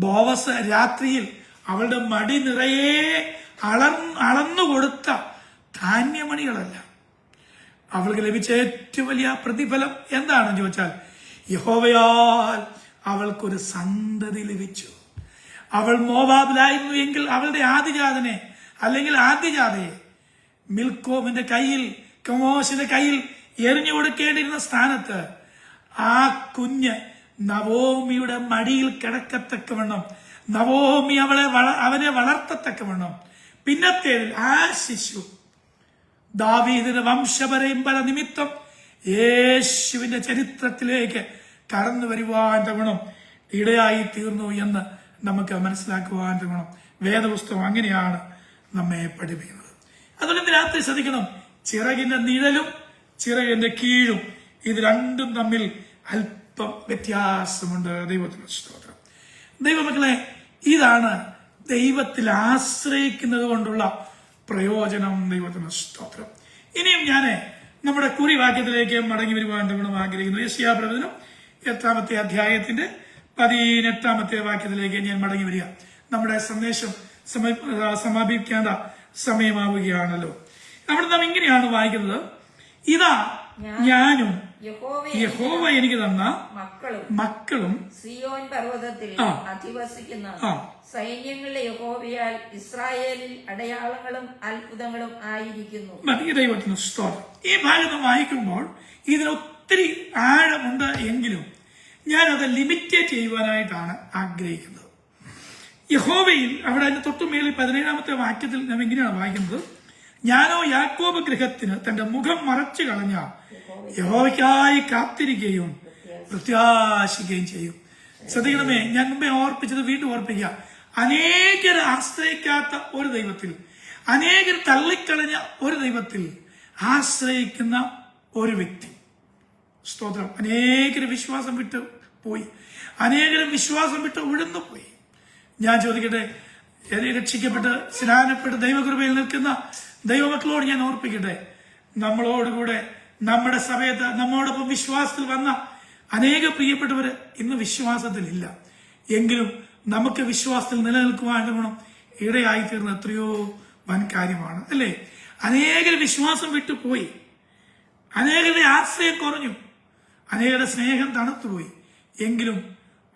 ബോവസ് രാത്രിയിൽ അവളുടെ മടി നിറയെ അളന്നു കൊടുത്ത ധാന്യമണികളല്ല. അവൾക്ക് ലഭിച്ച ഏറ്റവും വലിയ പ്രതിഫലം എന്താണെന്ന് ചോദിച്ചാൽ, യഹോവയാൽ അവൾക്കൊരു സന്തതി ലഭിച്ചു. അവൾ മോവാബിലായിരുന്നു എങ്കിൽ അവളുടെ ആദിജാതനെ അല്ലെങ്കിൽ ആദ്യജാതയെ മിൽക്കോമിന്റെ കയ്യിൽ, കമോസിന്റെ കയ്യിൽ എറിഞ്ഞു കൊടുക്കേണ്ടിയിരുന്ന സ്ഥാനത്ത് ആ കുഞ്ഞ് നവോമിയുടെ മടിയിൽ കിടക്കത്തക്കവണ്ണം നവോമി അവനെ വളർത്തത്തക്കവണ്ണം പിന്നത്തേതിൽ ആ ശിശു ദാവീദിന്റെ വംശപരമ്പര നിമിത്തം യേശുവിന്റെ ചരിത്രത്തിലേക്ക് കടന്നു വരുവാൻ തവണം ഇടയായി തീർന്നു എന്ന് നമുക്ക് മനസ്സിലാക്കുവാൻ തവണം വേദപുസ്തകം അങ്ങനെയാണ് നമ്മെ പഠിപ്പിക്കുന്നത്. അതുകൊണ്ട് ഇന്ന് രാത്രി ശ്രദ്ധിക്കണം, ചിറകിന്റെ നിഴലും ചിറകിന്റെ കീഴും ഇത് രണ്ടും തമ്മിൽ അല്പം വ്യത്യാസമുണ്ട്. ദൈവത്തിന് സ്തോത്രം. ദൈവമക്കളെ, ഇതാണ് ദൈവത്തിൽ ആശ്രയിക്കുന്നത് കൊണ്ടുള്ള പ്രയോജനം. ദൈവത്തിന് സ്തോത്രം. ഇനിയും ഞാൻ നമ്മുടെ കുറിവാക്യത്തിലേക്ക് മടങ്ങി വരുവാൻ നമ്മൾ ആഗ്രഹിക്കുന്നു. യെശയ്യാ പ്രവചനം 8-ാമത്തെ അധ്യായത്തിന്റെ 18-ാമത്തെ വാക്യത്തിലേക്ക് ഞാൻ മടങ്ങി വരിക. നമ്മുടെ സന്ദേശം സമാപിക്കേണ്ട സമയമാവുകയാണല്ലോ. അവിടെ നാം ഇങ്ങനെയാണ് വായിക്കുന്നത്, ഇതാ ഞാനും യഹോവ എനിക്ക് തന്ന മക്കളും സിയോൻ പർവ്വതത്തിൽ അധിവസിക്കുന്ന സൈന്യങ്ങളുടെ യഹോവയാൽ ഇസ്രായേലിൽ അടയാളങ്ങളും അത്ഭുതങ്ങളും ആയിരിക്കുന്നു. ദൈവത്തിന് സ്തോത്രം. ഈ ഭാഗത്ത് വായിക്കുമ്പോൾ ഇതിന് ഒത്തിരി ആഴമുണ്ട് എങ്കിലും ഞാനത് ലിമിറ്റേറ്റ് ചെയ്യുവാനായിട്ടാണ് ആഗ്രഹിക്കുന്നത്. യഹോവയിൽ അവിടെ അതിന്റെ തൊട്ടുമേലിൽ 17-ാമത്തെ വാക്യത്തിൽ നാം ഇങ്ങനെയാണ് വായിക്കുന്നത്, ഞാനോ യാക്കോബ് ഗൃഹത്തിന് തന്റെ മുഖം മറച്ചു കളഞ്ഞ യഹോവയ്ക്കായി കാത്തിരിക്കുകയും പ്രത്യാശിക്കുകയും ചെയ്യും. ശ്രദ്ധിക്കണമേ, ഞാൻ മുമ്പേ ഓർപ്പിച്ചത് വീണ്ടും ഓർപ്പിക്കുക. അനേകർ ആശ്രയിക്കാത്ത ഒരു ദൈവത്തിൽ, അനേകർ തള്ളിക്കളഞ്ഞ ഒരു ദൈവത്തിൽ ആശ്രയിക്കുന്ന ഒരു വ്യക്തി. സ്തോത്രം. അനേകർ വിശ്വാസം വിട്ട് പോയി, അനേകരും വിശ്വാസം വിട്ട് ഉഴന്നു പോയി. ഞാൻ ചോദിക്കട്ടെ, രക്ഷിക്കപ്പെട്ട് സ്നാനപ്പെട്ട് ദൈവകൃപയിൽ നിൽക്കുന്ന ദൈവമക്കളോട് ഞാൻ ഓർപ്പിക്കട്ടെ, നമ്മളോടുകൂടെ നമ്മുടെ സമയത്ത് നമ്മോടൊപ്പം വിശ്വാസത്തിൽ വന്ന അനേക പ്രിയപ്പെട്ടവര് ഇന്ന് വിശ്വാസത്തിലില്ല. എങ്കിലും നമുക്ക് വിശ്വാസത്തിൽ നിലനിൽക്കുവാൻ വേണം ഇടയായി തീർന്ന എത്രയോ വൻ കാര്യമാണ്, അല്ലേ? അനേകർ വിശ്വാസം വിട്ടുപോയി, അനേകരുടെ ആശ്രയം കുറഞ്ഞു, അനേകരുടെ സ്നേഹം തണുത്തുപോയി. എങ്കിലും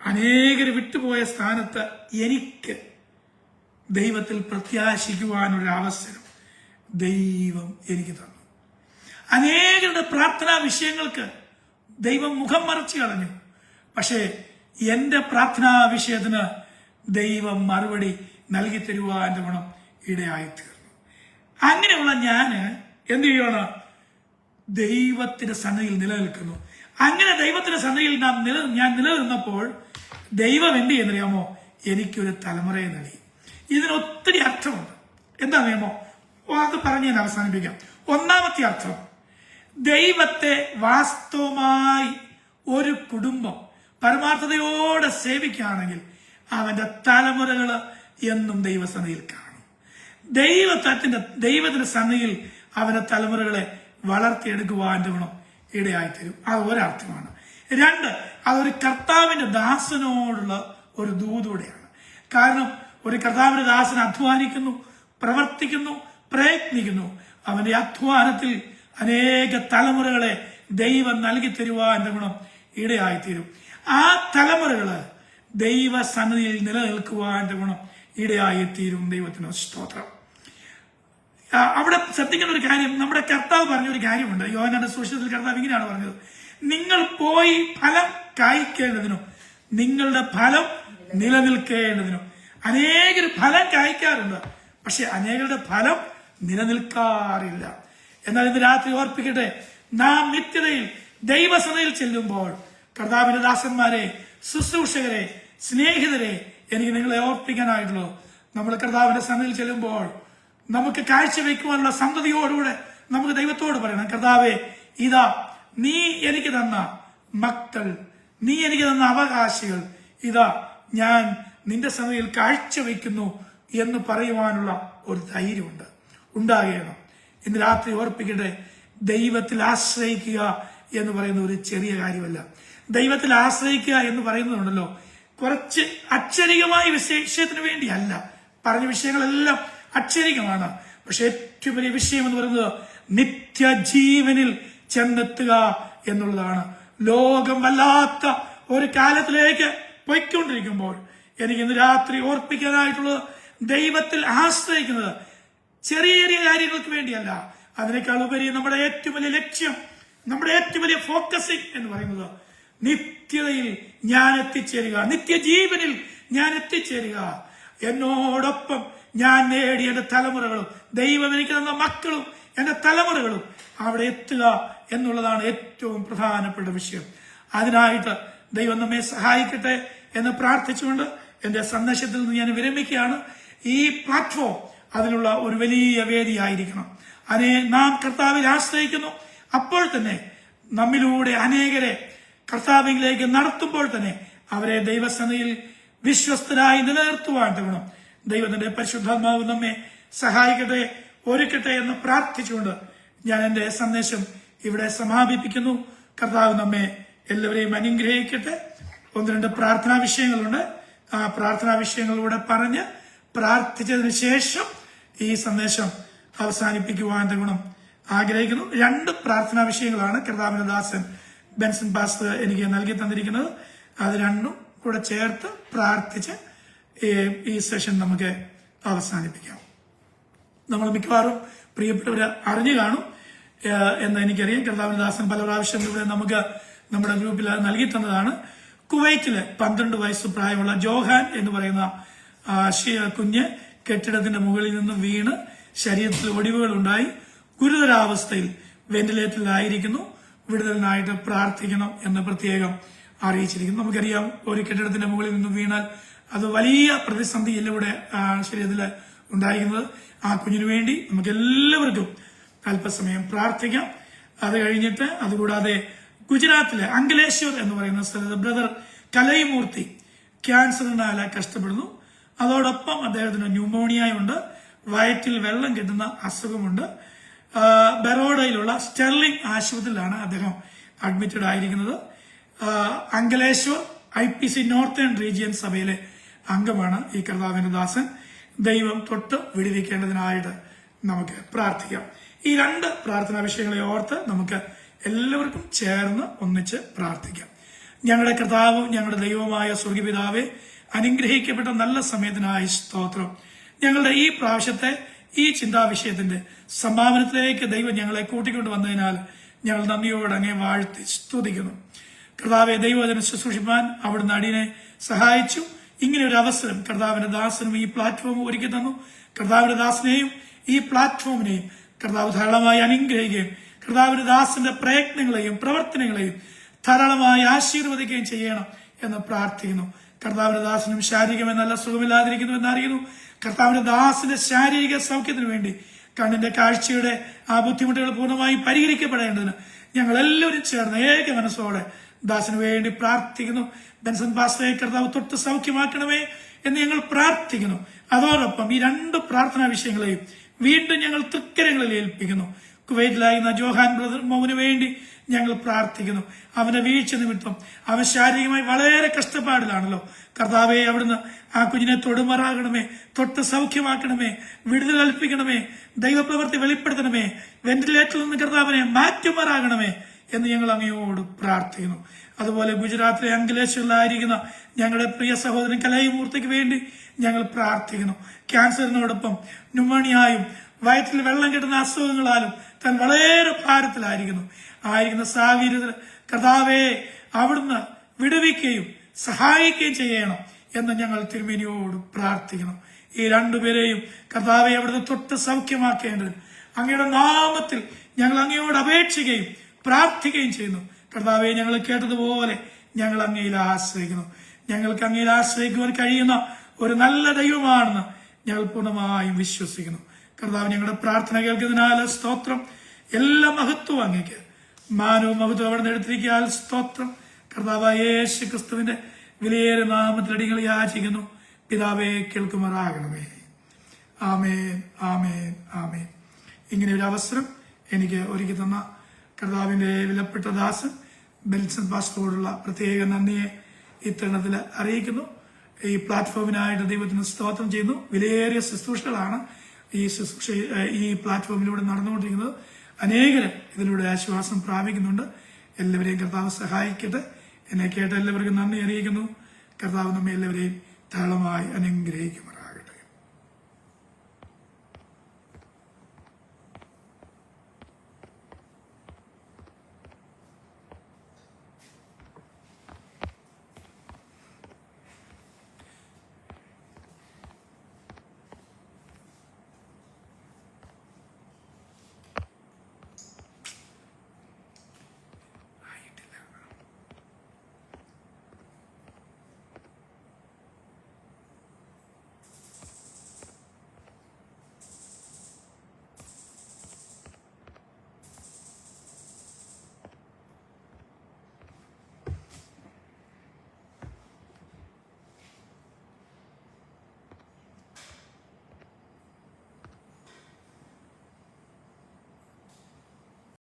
അനേകർ വിട്ടുപോയ സ്ഥാനത്ത് എനിക്ക് ദൈവത്തിൽ പ്രത്യാശിക്കുവാനൊരു അവസരം ദൈവം എനിക്ക് തന്നു. അനേകരുടെ പ്രാർത്ഥനാ വിഷയങ്ങൾക്ക് ദൈവം മുഖം മറച്ചു കളഞ്ഞു. പക്ഷേ എന്റെ പ്രാർത്ഥനാ വിഷയത്തിന് ദൈവം മറുപടി നൽകി തരുവാൻ ഗുണം ഇടയായി തീർന്നു. അങ്ങനെയുള്ള ഞാന് എന്ത് ചെയ്യണം? ദൈവത്തിന്റെ സന്നിധിയിൽ നിലനിൽക്കുന്നു. അങ്ങനെ ദൈവത്തിന്റെ സന്നിധിയിൽ ഞാൻ നിലനിന്നപ്പോൾ ദൈവം എന്ത് ചെയ്യുന്നറിയാമോ? എനിക്കൊരു തലമുറയെ നൽകി. ഇതിനൊത്തിരി അർത്ഥമുണ്ട്. എന്താണെന്നറിയാമോ? അത് പറഞ്ഞ് ഞാൻ അവസാനിപ്പിക്കാം. ഒന്നാമത്തെ അർത്ഥം, ദൈവത്തെ വാസ്തവമായി ഒരു കുടുംബം പരമാർത്ഥതയോടെ സേവിക്കുകയാണെങ്കിൽ അവന്റെ തലമുറകൾ എന്നും ദൈവസന്നിധിയിൽ കാണും. ദൈവത്തിന്റെ സന്നിധിയിൽ അവന്റെ തലമുറകളെ വളർത്തിയെടുക്കുവാൻ്റെ ഗുണം ഇടയായിത്തീരും. അത് ഒരർത്ഥമാണ്. രണ്ട്, അതൊരു കർത്താവിന്റെ ദാസനോടുള്ള ഒരു ദൂതൂടെയാണ്. കാരണം ഒരു കർത്താവിന്റെ ദാസൻ അധ്വാനിക്കുന്നു, പ്രവർത്തിക്കുന്നു, പ്രയത്നിക്കുന്നു. അവന്റെ അധ്വാനത്തിൽ അനേക തലമുറകളെ ദൈവം നൽകി തരുവാൻ്റെ ഗുണം ഇടയായിത്തീരും. ആ തലമുറകള് ദൈവസന്നിധിയിൽ നിലനിൽക്കുവാൻ്റെ ഗുണം ഇടയായിത്തീരും. ദൈവത്തിന് സ്തോത്രം. അവിടെ ശ്രദ്ധിക്കേണ്ട ഒരു കാര്യം, നമ്മുടെ കർത്താവ് പറഞ്ഞൊരു കാര്യമുണ്ട്. യോഹന്നാന്റെ സുവിശേഷത്തിൽ കർത്താവ് ഇങ്ങനെയാണ് പറഞ്ഞത്, നിങ്ങൾ പോയി ഫലം കായ്ക്കേണ്ടതിനും നിങ്ങളുടെ ഫലം നിലനിൽക്കേണ്ടതിനും. അനേകർ ഫലം കായ്ക്കാറുണ്ട്, പക്ഷെ അനേകരുടെ ഫലം നിലനിൽക്കാറില്ല. എന്നാൽ ഇന്ന് രാത്രി ഓർപ്പിക്കട്ടെ, നാം നിത്യതയിൽ ദൈവസഭയിൽ ചെല്ലുമ്പോൾ കർത്താവിന്റെ ദാസന്മാരെ, ശുശ്രൂഷകരെ, സ്നേഹിതരെ, എനിക്ക് നിങ്ങളെ ഓർപ്പിക്കാനായിട്ടുള്ളൂ. നമ്മൾ കർത്താവിന്റെ സന്നിധിയിൽ ചെല്ലുമ്പോൾ നമുക്ക് കാഴ്ചവെക്കുവാനുള്ള സന്തതിയോടുകൂടെ നമുക്ക് ദൈവത്തോട് പറയണം, കർത്താവേ, ഇതാ നീ എനിക്ക് തന്ന മക്കൾ, നീ എനിക്ക് തന്ന അവകാശികൾ, ഇതാ ഞാൻ നിന്റെ സന്നിധിയിൽ കാഴ്ചവെക്കുന്നു എന്ന് പറയുവാനുള്ള ഒരു ധൈര്യമുണ്ട്, ഉണ്ടാകണം. ഇന്ന് രാത്രി ഓർപ്പിക്കട്ടെ, ദൈവത്തിൽ ആശ്രയിക്കുക എന്ന് പറയുന്ന ഒരു ചെറിയ കാര്യമല്ല. ദൈവത്തിൽ ആശ്രയിക്കുക എന്ന് പറയുന്നതുണ്ടല്ലോ, കുറച്ച് അക്ഷരികമായ വിഷയത്തിന് വേണ്ടിയല്ല. പറഞ്ഞ വിഷയങ്ങളെല്ലാം അക്ഷരികമാണ്. പക്ഷെ ഏറ്റവും വലിയ വിഷയം എന്ന് പറയുന്നത് നിത്യജീവനിൽ ചെന്നെത്തുക എന്നുള്ളതാണ്. ലോകം വല്ലാത്ത ഒരു കാലത്തിലേക്ക് പോയിക്കൊണ്ടിരിക്കുമ്പോൾ എനിക്ക് ഇന്ന് രാത്രി ഓർപ്പിക്കാനായിട്ടുള്ളത്, ദൈവത്തിൽ ആശ്രയിക്കുന്നത് ചെറിയ ചെറിയ കാര്യങ്ങൾക്ക് വേണ്ടിയല്ല. അതിനേക്കാൾ ഉപരി നമ്മുടെ ഏറ്റവും വലിയ ലക്ഷ്യം, നമ്മുടെ ഏറ്റവും വലിയ ഫോക്കസിംഗ് എന്ന് പറയുന്നത് നിത്യതയിൽ ഞാൻ എത്തിച്ചേരുക, നിത്യജീവനിൽ ഞാൻ എത്തിച്ചേരുക. എന്നോടൊപ്പം ഞാൻ നേടിയ എന്റെ തലമുറകളും ദൈവം എനിക്ക് തന്ന മക്കളും എന്റെ തലമുറകളും അവിടെ എത്തുക എന്നുള്ളതാണ് ഏറ്റവും പ്രധാനപ്പെട്ട വിഷയം. അതിനായിട്ട് ദൈവം നമ്മെ സഹായിക്കട്ടെ എന്ന് പ്രാർത്ഥിച്ചുകൊണ്ട് എന്റെ സന്ദേശത്തിൽ നിന്ന് ഞാൻ വിരമിക്കുകയാണ്. ഈ പ്ലാറ്റ്ഫോം അതിനുള്ള ഒരു വലിയ വേദിയായിരിക്കണം. നാം കർത്താവിൽ ആശ്രയിക്കുന്നു. അപ്പോൾ തന്നെ നമ്മിലൂടെ അനേകരെ കർത്താവിലേക്ക് നടത്തുമ്പോൾ തന്നെ അവരെ ദൈവസന്നിധിയിൽ വിശ്വസ്തരായി നിലനിർത്തുവാൻ വേണം. ദൈവത്തിന്റെ പരിശുദ്ധാത്മാവ് നമ്മെ സഹായിക്കട്ടെ, ഒരുക്കട്ടെ എന്ന് പ്രാർത്ഥിച്ചുകൊണ്ട് ഞാൻ എന്റെ സന്ദേശം ഇവിടെ സമാപിപ്പിക്കുന്നു. കർത്താവ് നമ്മെ എല്ലാവരെയും അനുഗ്രഹിക്കട്ടെ. 1-2 പ്രാർത്ഥനാ വിഷയങ്ങളുണ്ട്. ആ പ്രാർത്ഥനാ വിഷയങ്ങളിലൂടെ പറഞ്ഞ് പ്രാർത്ഥിച്ചതിന് ശേഷം ഈ സന്ദേശം അവസാനിപ്പിക്കുവാൻ ഗുണം ആഗ്രഹിക്കുന്നു. 2 പ്രാർത്ഥനാ വിഷയങ്ങളാണ് കർത്താവിന്റെ ദാസൻ ബെൻസൺ പാസ്റ്റർ എനിക്ക് നൽകി തന്നിരിക്കുന്നത്. അത് രണ്ടും കൂടെ ചേർത്ത് പ്രാർത്ഥിച്ച് ഈ സെഷൻ നമുക്ക് അവസാനിപ്പിക്കാം. നമ്മൾ മിക്കവാറും പ്രിയപ്പെട്ടവര് അറിഞ്ഞു കാണും എന്ന് എനിക്കറിയാം. കർത്താവിന്റെ ദാസൻ പല പ്രാവശ്യം ഇവിടെ നമുക്ക് നമ്മുടെ ഗ്രൂപ്പിൽ നൽകി തന്നതാണ്. കുവൈറ്റില് 12 വയസ്സ് പ്രായമുള്ള ജോഹാൻ എന്ന് പറയുന്ന കുഞ്ഞ് കെട്ടിടത്തിന്റെ മുകളിൽ നിന്ന് വീണ് ശരീരത്തിൽ ഒടിവുകൾ ഉണ്ടായി ഗുരുതരാവസ്ഥയിൽ വെന്റിലേറ്ററിലായിരിക്കുന്നു. വിടുതലിനായിട്ട് പ്രാർത്ഥിക്കണം എന്ന് പ്രത്യേകം അറിയിച്ചിരിക്കുന്നു. നമുക്കറിയാം, ഒരു കെട്ടിടത്തിന്റെ മുകളിൽ നിന്ന് വീണാൽ അത് വലിയ പ്രതിസന്ധിയിലൂടെ ശരീരത്തിൽ ഉണ്ടായിരിക്കുന്നത്. ആ കുഞ്ഞിനു വേണ്ടി നമുക്ക് എല്ലാവർക്കും അല്പസമയം പ്രാർത്ഥിക്കാം. അത് കഴിഞ്ഞിട്ട് അതുകൂടാതെ ഗുജറാത്തിലെ അങ്കലേശ്വർ എന്ന് പറയുന്ന സ്ഥലത്ത് ബ്രദർ കലൈമൂർത്തി ക്യാൻസറിനാല കഷ്ടപ്പെടുന്നു. അതോടൊപ്പം അദ്ദേഹത്തിന് ന്യൂമോണിയയുണ്ട്, വയറ്റിൽ വെള്ളം കിട്ടുന്ന അസുഖമുണ്ട്. ബറോഡയിലുള്ള സ്റ്റെർലിംഗ് ആശുപത്രിയിലാണ് അദ്ദേഹം അഡ്മിറ്റഡ് ആയിരിക്കുന്നത്. അങ്കലേശ്വർ IPC നോർത്തേൺ റീജിയൻ സഭയിലെ അംഗമാണ് ഈ കർത്താവിന്റെ ദാസൻ. ദൈവം തൊട്ട് വിടുവിക്കേണ്ടതിനായിട്ട് നമുക്ക് പ്രാർത്ഥിക്കാം. ഈ 2 പ്രാർത്ഥനാ വിഷയങ്ങളെ ഓർത്ത് നമുക്ക് എല്ലാവർക്കും ചേർന്ന് ഒന്നിച്ച് പ്രാർത്ഥിക്കാം. ഞങ്ങളുടെ കർത്താവും ഞങ്ങളുടെ ദൈവമായ സ്വർഗപിതാവേ, അനുഗ്രഹിക്കപ്പെട്ട നല്ല സമയത്തിനായി സ്തോത്രം. ഞങ്ങളുടെ ഈ പ്രാവശ്യത്തെ ഈ ചിന്താവിഷയത്തിന്റെ സമാപനത്തിലേക്ക് ദൈവം ഞങ്ങളെ കൂട്ടിക്കൊണ്ടു വന്നതിനാൽ ഞങ്ങൾ നന്ദിയോടെ അങ്ങേ വാഴ്ത്തി സ്തുതിക്കുന്നു. കർത്താവെ, ദൈവവചനം ശുശ്രൂഷിപ്പാൻ അവിടുന്ന് അടിയനെ സഹായിച്ചു. ഇങ്ങനെ ഒരു അവസരം കർത്താവിന്റെ ദാസനും ഈ പ്ലാറ്റ്ഫോം ഒരുക്കി തന്നു. കർത്താവിന്റെ ദാസനെയും ഈ പ്ലാറ്റ്ഫോമിനെയും കർത്താവ് ധാരാളമായി അനുഗ്രഹിക്കുകയും കർത്താവിന്റെ ദാസന്റെ പ്രയത്നങ്ങളെയും പ്രവർത്തനങ്ങളെയും ധാരാളമായി ആശീർവദിക്കുകയും ചെയ്യണം എന്ന് പ്രാർത്ഥിക്കുന്നു. കർത്താവിന്റെ ദാസനും ശാരീരികമായി നല്ല സുഖമില്ലാതിരിക്കുന്നു എന്നറിയുന്നു. കർത്താവിന്റെ ദാസന്റെ ശാരീരിക സൗഖ്യത്തിന് വേണ്ടി കണ്ണിന്റെ കാഴ്ചയുടെ ആ ബുദ്ധിമുട്ടുകൾ പൂർണ്ണമായും പരിഹരിക്കപ്പെടേണ്ടതിന് ഞങ്ങൾ എല്ലാവരും ചേർന്ന് ഏക മനസ്സോടെ ദാസന് വേണ്ടി പ്രാർത്ഥിക്കുന്നു. ബെൻസൺ പാസ്റ്ററെ കർത്താവ് തൊട്ട് സൗഖ്യമാക്കണമേ എന്ന് ഞങ്ങൾ പ്രാർത്ഥിക്കുന്നു. അതോടൊപ്പം ഈ 2 പ്രാർത്ഥനാ വിഷയങ്ങളെയും വീണ്ടും ഞങ്ങൾ തൃക്കരങ്ങളിൽ ഏൽപ്പിക്കുന്നു. കുവൈറ്റിലായിരുന്ന ജോഹാൻ ബ്രദർ മൗന് വേണ്ടി ഞങ്ങൾ പ്രാർത്ഥിക്കുന്നു. അവന്റെ വീഴ്ച നിമിത്തം അവൻ ശാരീരികമായി വളരെ കഷ്ടപ്പാടിലാണല്ലോ. കർത്താവെ, അവിടുന്ന് ആ കുഞ്ഞിനെ തൊടുമാറാകണമേ, തൊട്ട് സൗഖ്യമാക്കണമേ, വിടുതൽ കൽപ്പിക്കണമേ, ദൈവപ്രവൃത്തി വെളിപ്പെടുത്തണമേ, വെന്റിലേറ്ററിൽ നിന്ന് കർത്താവിനെ മാറ്റുമാറാകണമേ എന്ന് ഞങ്ങൾ അങ്ങയോട് പ്രാർത്ഥിക്കുന്നു. അതുപോലെ ഗുജറാത്തിലെ അങ്കലേശ്വറിലായിരിക്കുന്ന ഞങ്ങളുടെ പ്രിയ സഹോദരൻ കലൈമൂർത്തിക്ക് വേണ്ടി ഞങ്ങൾ പ്രാർത്ഥിക്കുന്നു. ക്യാൻസറിനോടൊപ്പം ന്യൂമോണിയായും വയറ്റിൽ വെള്ളം കിട്ടുന്ന അസുഖങ്ങളാലും താൻ വളരെ ഭാരത്തിലായിരിക്കുന്ന സാഹചര്യത്തിൽ കർത്താവെ, അവിടുന്ന് വിടുവിക്കുകയും സഹായിക്കുകയും ചെയ്യണം എന്ന് ഞങ്ങൾ തിരുമേനിയോട് പ്രാർത്ഥിക്കണം. ഈ 2 പേരെയും കർത്താവെ അവിടുന്ന് തൊട്ട് സൗഖ്യമാക്കേണ്ടത് അങ്ങയുടെ നാമത്തിൽ ഞങ്ങൾ അങ്ങയോട് അപേക്ഷിക്കുകയും പ്രാർത്ഥിക്കുകയും ചെയ്യുന്നു. കർത്താവെ, ഞങ്ങൾ കേട്ടതുപോലെ ഞങ്ങൾ അങ്ങയിൽ ആശ്രയിക്കുന്നു. ഞങ്ങൾക്ക് അങ്ങയിൽ ആശ്രയിക്കുവാൻ കഴിയുന്ന ഒരു നല്ല ദൈവമാണെന്ന് ഞങ്ങൾ പൂർണ്ണമായും വിശ്വസിക്കുന്നു. കർത്താവ്, ഞങ്ങളുടെ പ്രാർത്ഥന കേൾക്കുന്നതിനാൽ സ്തോത്രം. എല്ലാ മഹത്വവും അങ്ങേക്ക്, മാനവും മഹത്വം അവിടെ നിന്ന് എടുത്തിരിക്കാൻ സ്തോത്രം. കർത്താവ് യേശു ക്രിസ്തുവിന്റെ വിലയേറെ നാമത്തിൽ അടികൾ യാചിക്കുന്നു. പിതാവേ, കേൾക്കുമാറാകണമേ. ആമേൻ, ആമേൻ, ആമേൻ. ഇങ്ങനെ ഒരു അവസരം എനിക്ക് ഒരുക്കി തന്ന കർത്താവിന്റെ വിലപ്പെട്ട ദാസൻ ബെൻസൺ പാസ്റ്ററോടുള്ള പ്രത്യേക നന്ദിയെ ഇത്തരണത്തിൽ അറിയിക്കുന്നു. ഈ പ്ലാറ്റ്ഫോമിനായിട്ട് ദൈവത്തിന് സ്തോത്രം ചെയ്യുന്നു. വിലയേറിയ ശുശ്രൂഷകളാണ് ഈ പ്ലാറ്റ്ഫോമിലൂടെ നടന്നുകൊണ്ടിരിക്കുന്നത്. അനേകരും ഇതിലൂടെ ആശ്വാസം പ്രാപിക്കുന്നുണ്ട്. എല്ലാവരെയും കർത്താവ് സഹായിക്കട്ടെ. എന്നെ കേട്ട എല്ലാവർക്കും നന്ദി അറിയിക്കുന്നു. കർത്താവ് നമ്മെ എല്ലാവരെയും ധാരാളമായി അനുഗ്രഹിക്കും.